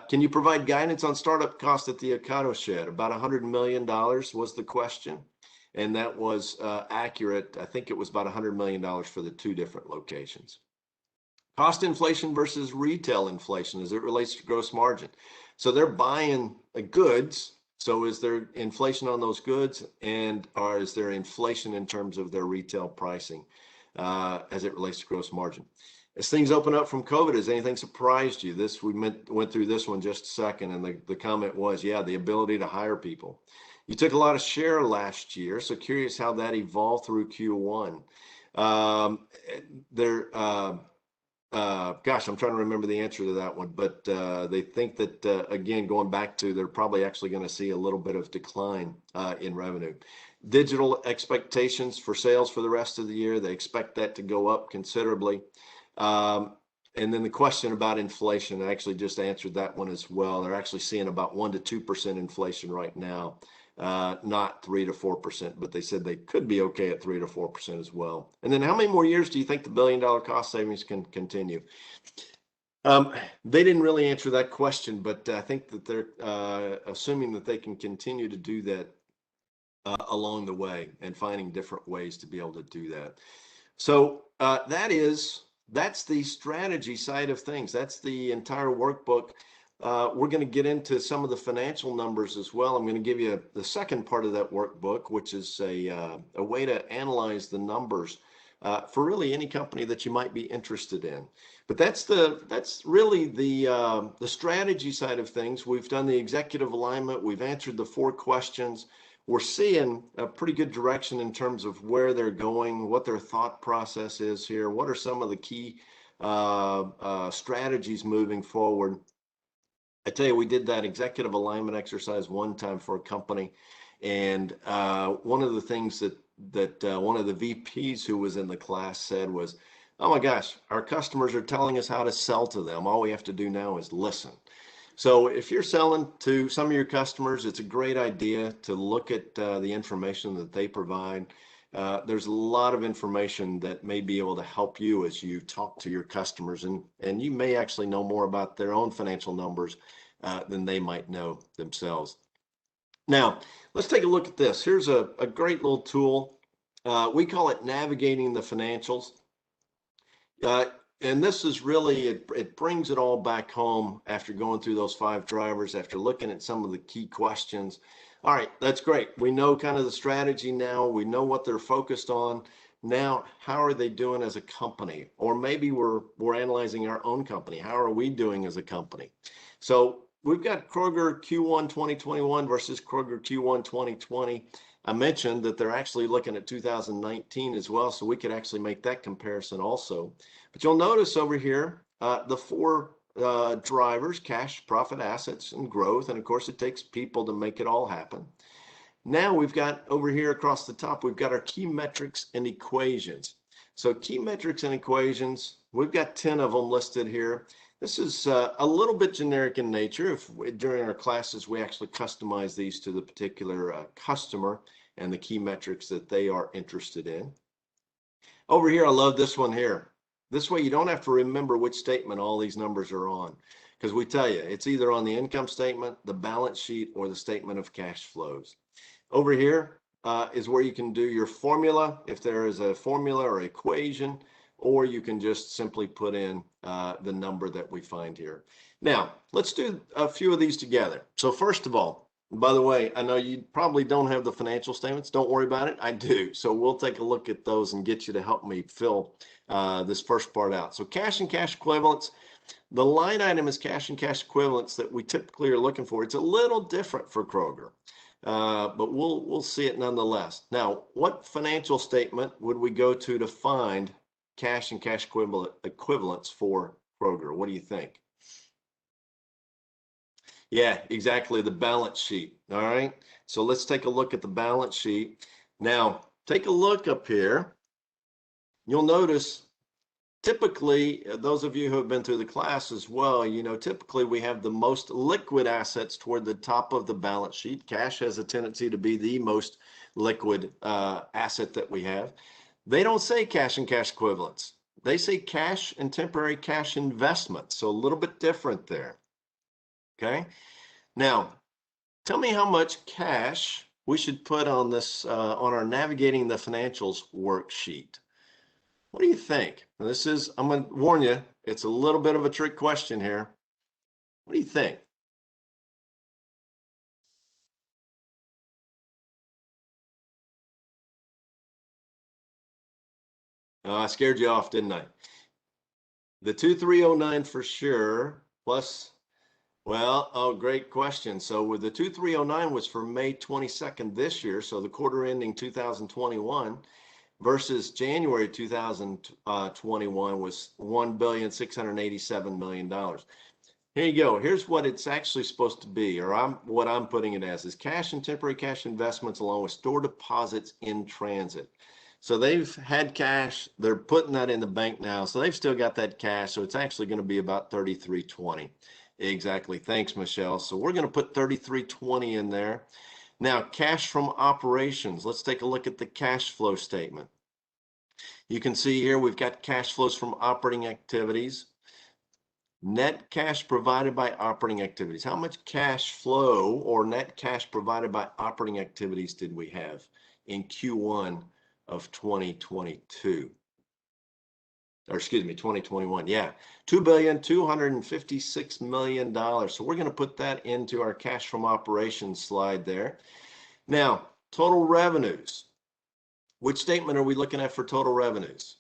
Can you provide guidance on startup costs at the Ocado shed? About $100 million was the question, and that was accurate. I think it was about $100 million for the two different locations. Cost inflation versus retail inflation as it relates to gross margin. So they're buying goods. So is there inflation on those goods, or is there inflation in terms of their retail pricing as it relates to gross margin? As things open up from COVID, has anything surprised you? We went through this one just a second, and the comment was, yeah, the ability to hire people. You took a lot of share last year, so curious how that evolved through Q1. Gosh, I'm trying to remember the answer to that one, but they think that, again, going back to, they're probably actually going to see a little bit of decline in revenue. Digital expectations for sales for the rest of the year, they expect that to go up considerably. And then the question about inflation, I actually just answered that one as well. They're actually seeing about 1 to 2% inflation right now, not 3 to 4%, but they said they could be okay at 3 to 4% as well. And then how many more years do you think the $1 billion cost savings can continue? They didn't really answer that question, but I think that they're assuming that they can continue to do that along the way and finding different ways to be able to do that. So that's the strategy side of things. That's the entire workbook. We're going to get into some of the financial numbers as well. I'm going to give you the second part of that workbook, which is a way to analyze the numbers for really any company that you might be interested in. But that's really the strategy side of things. We've done the executive alignment. We've answered the 4 questions. We're seeing a pretty good direction in terms of where they're going, what their thought process is here, what are some of the key strategies moving forward. I tell you, we did that executive alignment exercise one time for a company, and one of the things that one of the VPs who was in the class said was, oh my gosh, our customers are telling us how to sell to them. All we have to do now is listen. So if you're selling to some of your customers, it's a great idea to look at the information that they provide. There's a lot of information that may be able to help you as you talk to your customers, and you may actually know more about their own financial numbers than they might know themselves. Now, let's take a look at this. Here's a great little tool. We call it Navigating the Financials. And this is really, it brings it all back home after going through those 5 drivers, after looking at some of the key questions. All right, that's great. We know kind of the strategy now. We know what they're focused on. Now, how are they doing as a company? Or maybe we're analyzing our own company. How are we doing as a company? So we've got Kroger Q1 2021 versus Kroger Q1 2020. I mentioned that they're actually looking at 2019 as well, so we could actually make that comparison also. But you'll notice over here, the 4 drivers: cash, profit, assets, and growth. And of course, it takes people to make it all happen. Now we've got over here across the top, we've got our key metrics and equations. So key metrics and equations, we've got 10 of them listed here. This is a little bit generic in nature. During our classes, we actually customize these to the particular customer and the key metrics that they are interested in. Over here, I love this one here. This way you don't have to remember which statement all these numbers are on. because we tell you it's either on the income statement, the balance sheet, or the statement of cash flows. Over here is where you can do your formula, if there is a formula or equation, or you can just simply put in the number that we find here. Now, let's do a few of these together. So first of all, by the way, I know you probably don't have the financial statements. Don't worry about it. I do. So we'll take a look at those and get you to help me fill this first part out. So cash and cash equivalents. The line item is cash and cash equivalents that we typically are looking for. It's a little different for Kroger, but we'll see it nonetheless. Now, what financial statement would we go to find cash and cash equivalents for Kroger? What do you think? Yeah, exactly. The balance sheet. All right. So let's take a look at the balance sheet. Now, take a look up here. You'll notice typically, those of you who have been through the class as well, typically we have the most liquid assets toward the top of the balance sheet. Cash has a tendency to be the most liquid asset that we have. They don't say cash and cash equivalents. They say cash and temporary cash investments. So a little bit different there. Okay. Now, tell me how much cash we should put on this on our Navigating the Financials worksheet. What do you think? Now, I'm going to warn you, it's a little bit of a trick question here. What do you think? I scared you off, didn't I? The 2309 for sure, plus, well, oh, great question. So with the 2309 was for May 22nd this year, so the quarter ending 2021, versus January 2021 was $1,687 million. Here you go. Here's what it's actually supposed to be, or what I'm putting it as, is cash and temporary cash investments along with store deposits in transit. So they've had cash, they're putting that in the bank now, so they've still got that cash, so it's actually going to be about 3320. Exactly. Thanks, Michelle. So we're going to put 3320 in there. Now, cash from operations. Let's take a look at the cash flow statement. You can see here we've got cash flows from operating activities. Net cash provided by operating activities. How much cash flow or net cash provided by operating activities did we have in Q1 of 2022? Or excuse me, 2021. Yeah, $2,256 million. So we're going to put that into our cash from operations slide there. Now, total revenues. Which statement are we looking at for total revenues?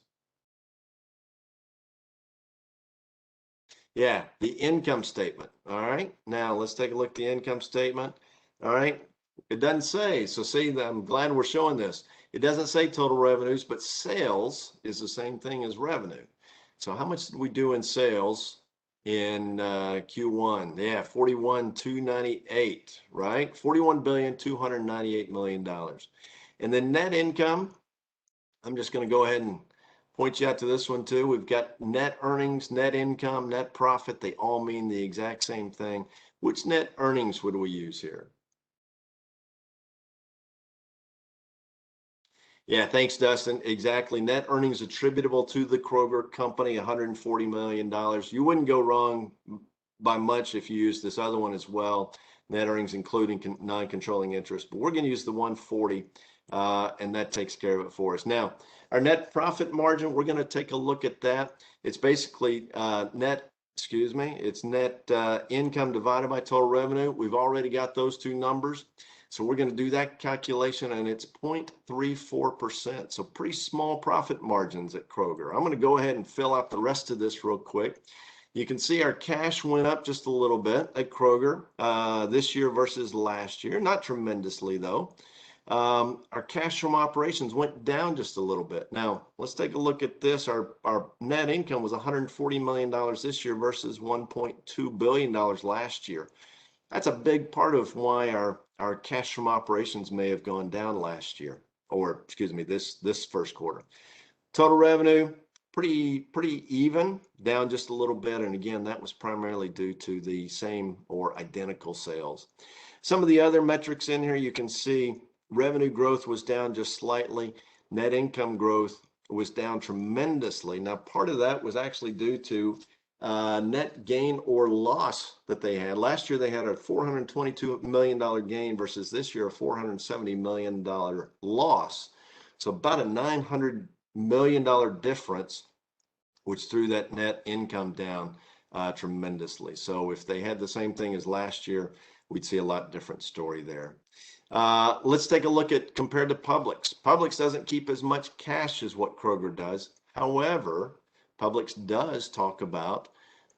Yeah, the income statement. All right. Now let's take a look at the income statement. All right. It doesn't say. So see, I'm glad we're showing this. It doesn't say total revenues, but sales is the same thing as revenue. So how much did we do in sales in Q1? Yeah, 41,298, right? $41,298 million. And then net income, I'm just going to go ahead and point you out to this one too. We've got net earnings, net income, net profit. They all mean the exact same thing. Which net earnings would we use here? Yeah, thanks, Dustin. Exactly. Net earnings attributable to the Kroger company, $140 million. You wouldn't go wrong by much if you use this other one as well. Net earnings including non-controlling interest, but we're going to use the 140, and that takes care of it for us. Now, our net profit margin, we're going to take a look at that. It's basically net income divided by total revenue. We've already got those two numbers. So we're going to do that calculation, and it's 0.34%. So pretty small profit margins at Kroger. I'm going to go ahead and fill out the rest of this real quick. You can see our cash went up just a little bit at Kroger this year versus last year. Not tremendously, though. Our cash from operations went down just a little bit. Now, let's take a look at this. Our net income was $140 million this year versus $1.2 billion last year. That's a big part of why our cash from operations may have gone down last year, or excuse me, this first quarter. Total revenue, pretty even, down just a little bit. And again, that was primarily due to the same or identical sales. Some of the other metrics in here, you can see revenue growth was down just slightly. Net income growth was down tremendously. Now, part of that was actually due to net gain or loss that they had. Last year they had a $422 million gain versus this year a $470 million loss. So about a $900 million difference, which threw that net income down tremendously. So if they had the same thing as last year, we'd see a lot different story there. Let's take a look at compared to Publix. Publix doesn't keep as much cash as what Kroger does. However, Publix does talk about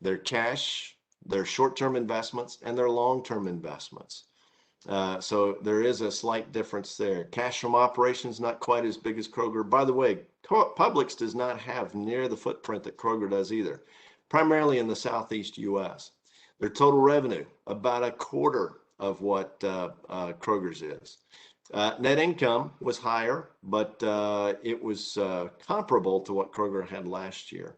their cash, their short-term investments, and their long-term investments. So there is a slight difference there. Cash from operations, not quite as big as Kroger. By the way, Publix does not have near the footprint that Kroger does either, primarily in the Southeast U.S. Their total revenue, about a quarter of what Kroger's is. Net income was higher, but it was comparable to what Kroger had last year.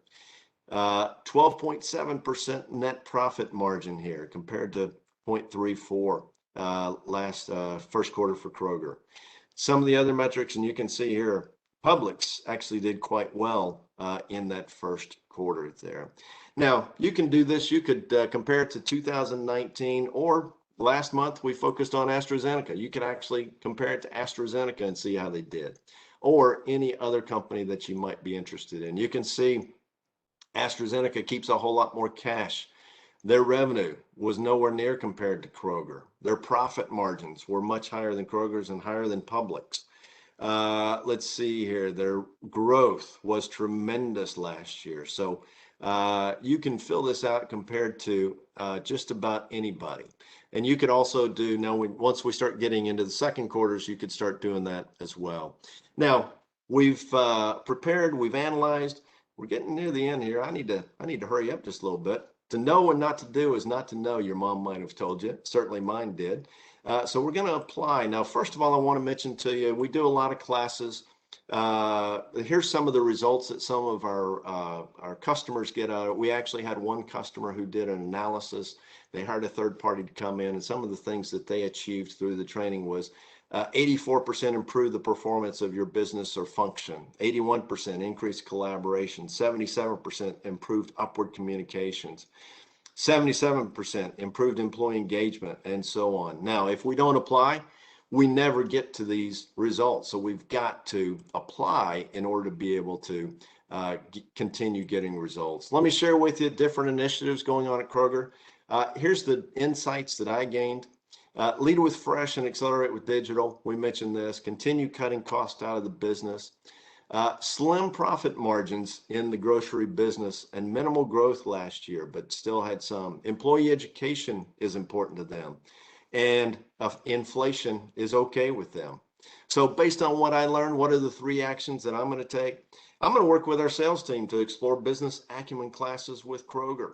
12.7% net profit margin here compared to 0.34 last first quarter for Kroger. Some of the other metrics, and you can see here, Publix actually did quite well in that first quarter there. Now, you can do this. You could compare it to 2019, or last month we focused on AstraZeneca. You could actually compare it to AstraZeneca and see how they did, or any other company that you might be interested in. You can see AstraZeneca keeps a whole lot more cash. Their revenue was nowhere near compared to Kroger. Their profit margins were much higher than Kroger's and higher than Publix. Let's see here. Their growth was tremendous last year. So you can fill this out compared to just about anybody. And you could also do, now once we start getting into the second quarters, you could start doing that as well. Now, we've prepared, we've analyzed. We're getting near the end here. I need to hurry up just a little bit. To know and not to do is not to know, your mom might have told you. Certainly mine did. So we're going to apply. Now, first of all, I want to mention to you, we do a lot of classes. Here's some of the results that some of our customers get out of it. We actually had one customer who did an analysis. They hired a third party to come in, and some of the things that they achieved through the training was 84% improve the performance of your business or function, 81% increased collaboration, 77% improved upward communications, 77% improved employee engagement, and so on. Now, if we don't apply, we never get to these results. So we've got to apply in order to be able to continue getting results. Let me share with you different initiatives going on at Kroger. Here's the insights that I gained. Lead with fresh and accelerate with digital. We mentioned this. Continue cutting costs out of the business. Slim profit margins in the grocery business and minimal growth last year, but still had some. Employee education is important to them, and inflation is okay with them. So based on what I learned, what are the 3 actions that I'm going to take? I'm going to work with our sales team to explore business acumen classes with Kroger.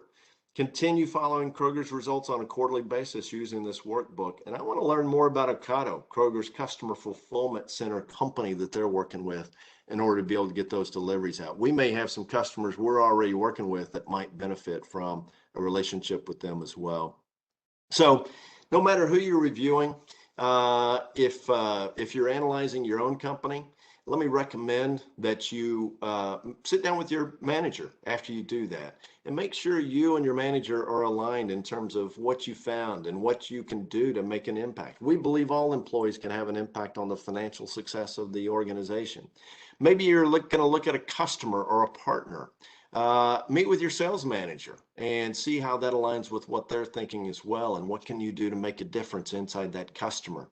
Continue following Kroger's results on a quarterly basis using this workbook. And I want to learn more about Ocado, Kroger's customer fulfillment center company that they're working with, in order to be able to get those deliveries out. We may have some customers we're already working with that might benefit from a relationship with them as well. So no matter who you're reviewing, if you're analyzing your own company, let me recommend that you sit down with your manager after you do that and make sure you and your manager are aligned in terms of what you found and what you can do to make an impact. We believe all employees can have an impact on the financial success of the organization. Maybe you're going to look at a customer or a partner. Meet with your sales manager and see how that aligns with what they're thinking as well, and what can you do to make a difference inside that customer.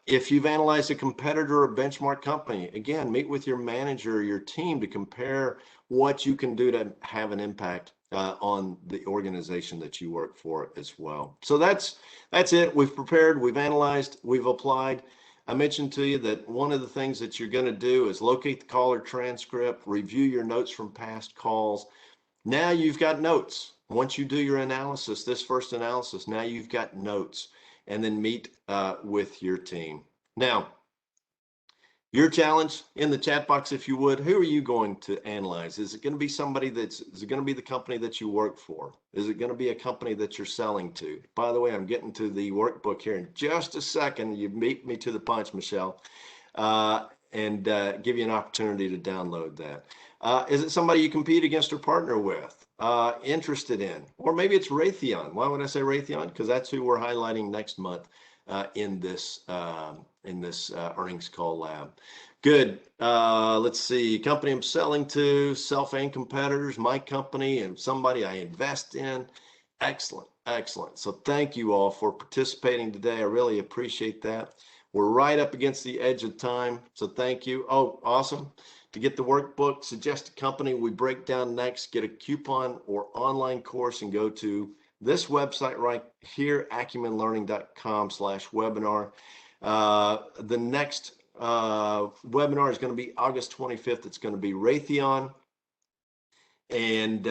If you've analyzed a competitor or benchmark company, again, meet with your manager or your team to compare what you can do to have an impact on the organization that you work for as well. So that's it. We've prepared, we've analyzed, we've applied. I mentioned to you that one of the things that you're going to do is locate the call or transcript, review your notes from past calls. Now you've got notes. Once you do your analysis, this first analysis, now you've got notes, and then meet with your team. Now, your challenge in the chat box, if you would, who are you going to analyze? Is it going to be somebody is it going to be the company that you work for? Is it going to be a company that you're selling to? By the way, I'm getting to the workbook here in just a second. You beat me to the punch, Michelle. and give you an opportunity to download that. Is it somebody you compete against or partner with, interested in? Or maybe it's Raytheon. Why would I say Raytheon? Because that's who we're highlighting next month in this earnings call lab. Good. Let's see. Company I'm selling to, self and competitors, my company, and somebody I invest in. Excellent. Excellent. So thank you all for participating today. I really appreciate that. We're right up against the edge of time. So thank you. Oh, awesome. To get the workbook, suggest a company we break down next, get a coupon or online course, and go to this website right here, acumenlearning.com/webinar. The next webinar is going to be August 25th. It's going to be Raytheon. And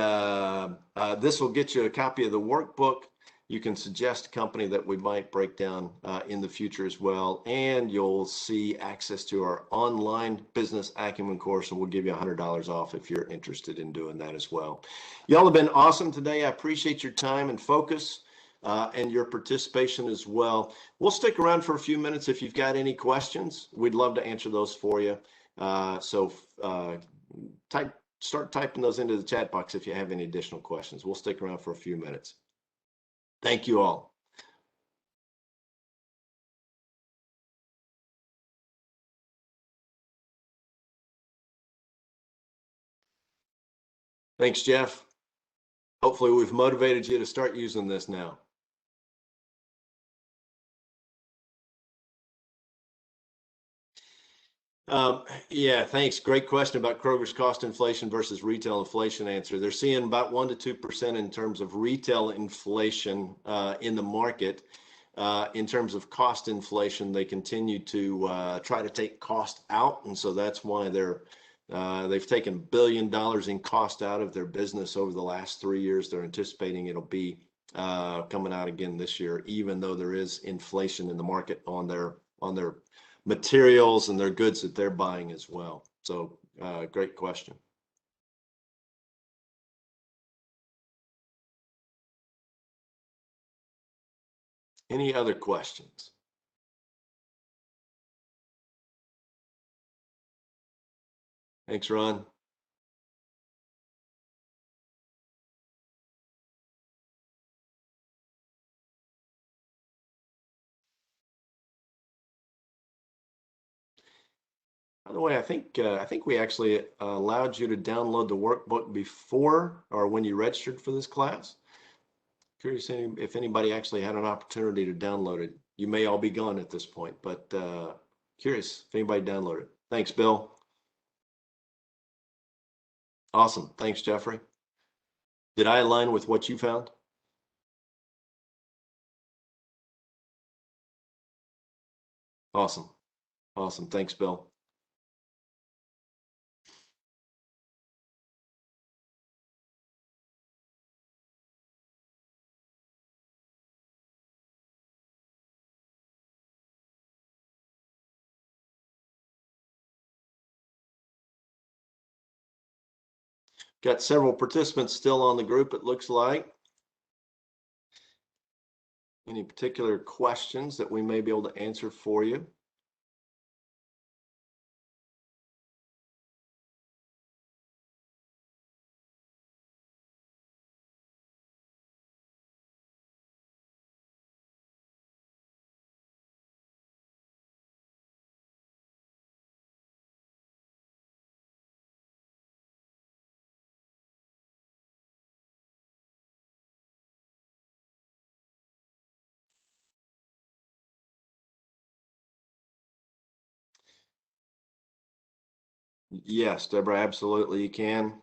this will get you a copy of the workbook. You can suggest a company that we might break down in the future as well. And you'll see access to our online business acumen course, and we'll give you $100 off if you're interested in doing that as well. Y'all have been awesome today. I appreciate your time and focus and your participation as well. We'll stick around for a few minutes if you've got any questions. We'd love to answer those for you. Start typing those into the chat box if you have any additional questions. We'll stick around for a few minutes. Thank you all. Thanks, Jeff. Hopefully we've motivated you to start using this now. Yeah, thanks. Great question about Kroger's cost inflation versus retail inflation answer. They're seeing about 1 to 2% in terms of retail inflation in the market. In terms of cost inflation, they continue to try to take cost out. And so that's why they've taken $1 billion in cost out of their business over the last 3 years. They're anticipating it'll be coming out again this year, even though there is inflation in the market on their materials and their goods that they're buying as well. So great question. Any other questions? Thanks, Ron. By the way, I think we actually allowed you to download the workbook before or when you registered for this class. Curious if anybody actually had an opportunity to download it. You may all be gone at this point, but curious if anybody downloaded it. Thanks, Bill. Awesome. Thanks, Jeffrey. Did I align with what you found? Awesome. Awesome. Thanks, Bill. Got several participants still on the group, it looks like. Any particular questions that we may be able to answer for you? Yes, Deborah, absolutely you can.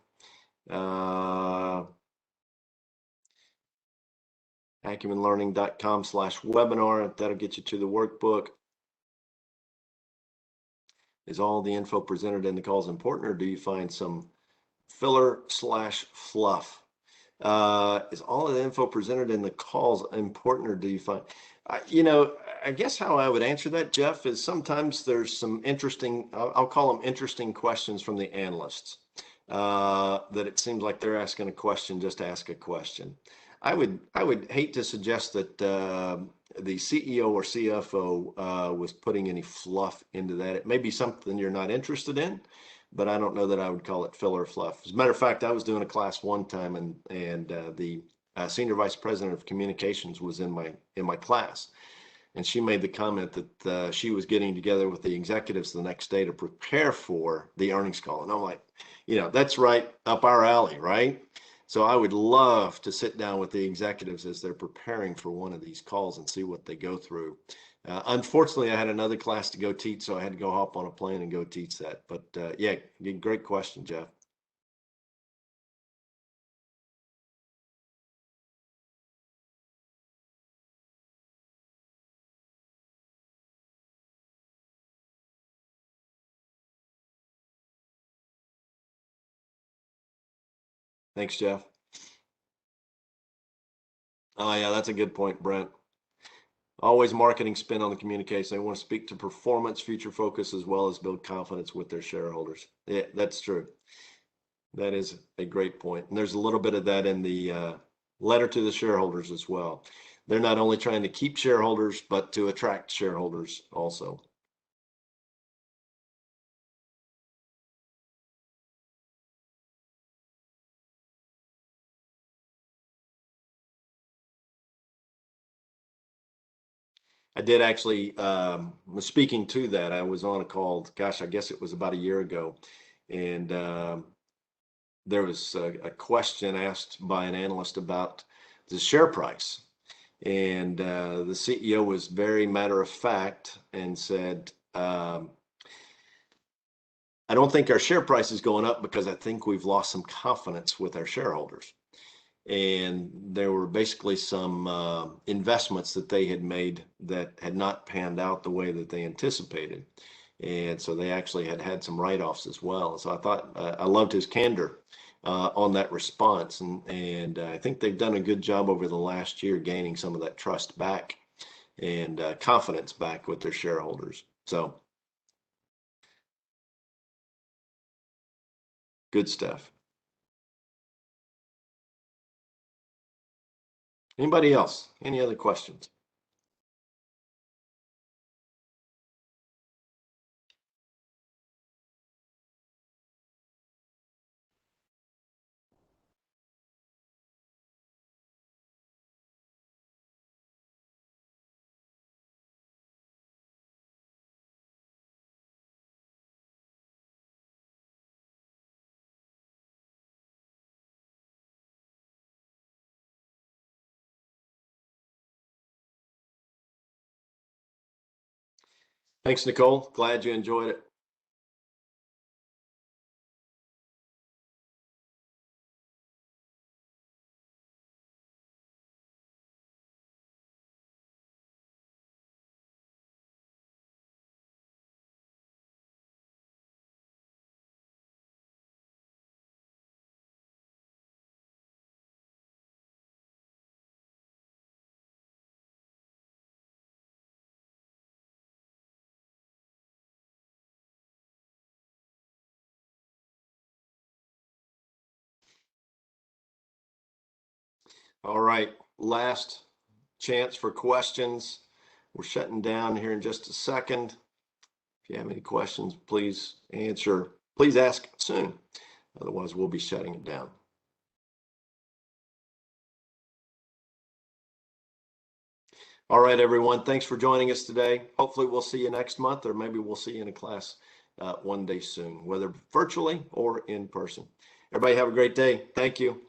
acumenlearning.com/webinar. That'll get you to the workbook. Is all the info presented in the calls important, or do you find some filler/fluff? Is all of the info presented in the calls important, or do you find, I guess how I would answer that, Jeff, is sometimes there's some interesting, I'll call them interesting questions from the analysts, that it seems like they're asking a question just to ask a question. I would hate to suggest that the CEO or CFO was putting any fluff into that. It may be something you're not interested in, but I don't know that I would call it filler fluff. As a matter of fact, I was doing a class one time, and the senior vice president of communications was in my class, and she made the comment that she was getting together with the executives the next day to prepare for the earnings call. And I'm like, that's right up our alley, right? So I would love to sit down with the executives as they're preparing for one of these calls and see what they go through. Unfortunately, I had another class to go teach, so I had to go hop on a plane and go teach that. But yeah, great question, Jeff. Thanks, Jeff. Oh yeah, that's a good point, Brent. Always marketing spin on the communication. They want to speak to performance, future focus, as well as build confidence with their shareholders. Yeah, that's true. That is a great point. And there's a little bit of that in the letter to the shareholders as well. They're not only trying to keep shareholders, but to attract shareholders also. I did actually, was speaking to that. I was on a call, gosh, I guess it was about a year ago. And there was a question asked by an analyst about the share price. And the CEO was very matter of fact and said, I don't think our share price is going up because I think we've lost some confidence with our shareholders. And there were basically some investments that they had made that had not panned out the way that they anticipated. And so they actually had some write-offs as well. So I thought I loved his candor on that response. And I think they've done a good job over the last year gaining some of that trust back and confidence back with their shareholders. So good stuff. Anybody else? Any other questions? Thanks, Nicole. Glad you enjoyed it. All right, last chance for questions. We're shutting down here in just a second. If you have any questions, please answer. Please ask soon. Otherwise, we'll be shutting it down. All right, everyone. Thanks for joining us today. Hopefully, we'll see you next month, or maybe we'll see you in a class one day soon, whether virtually or in person. Everybody have a great day. Thank you.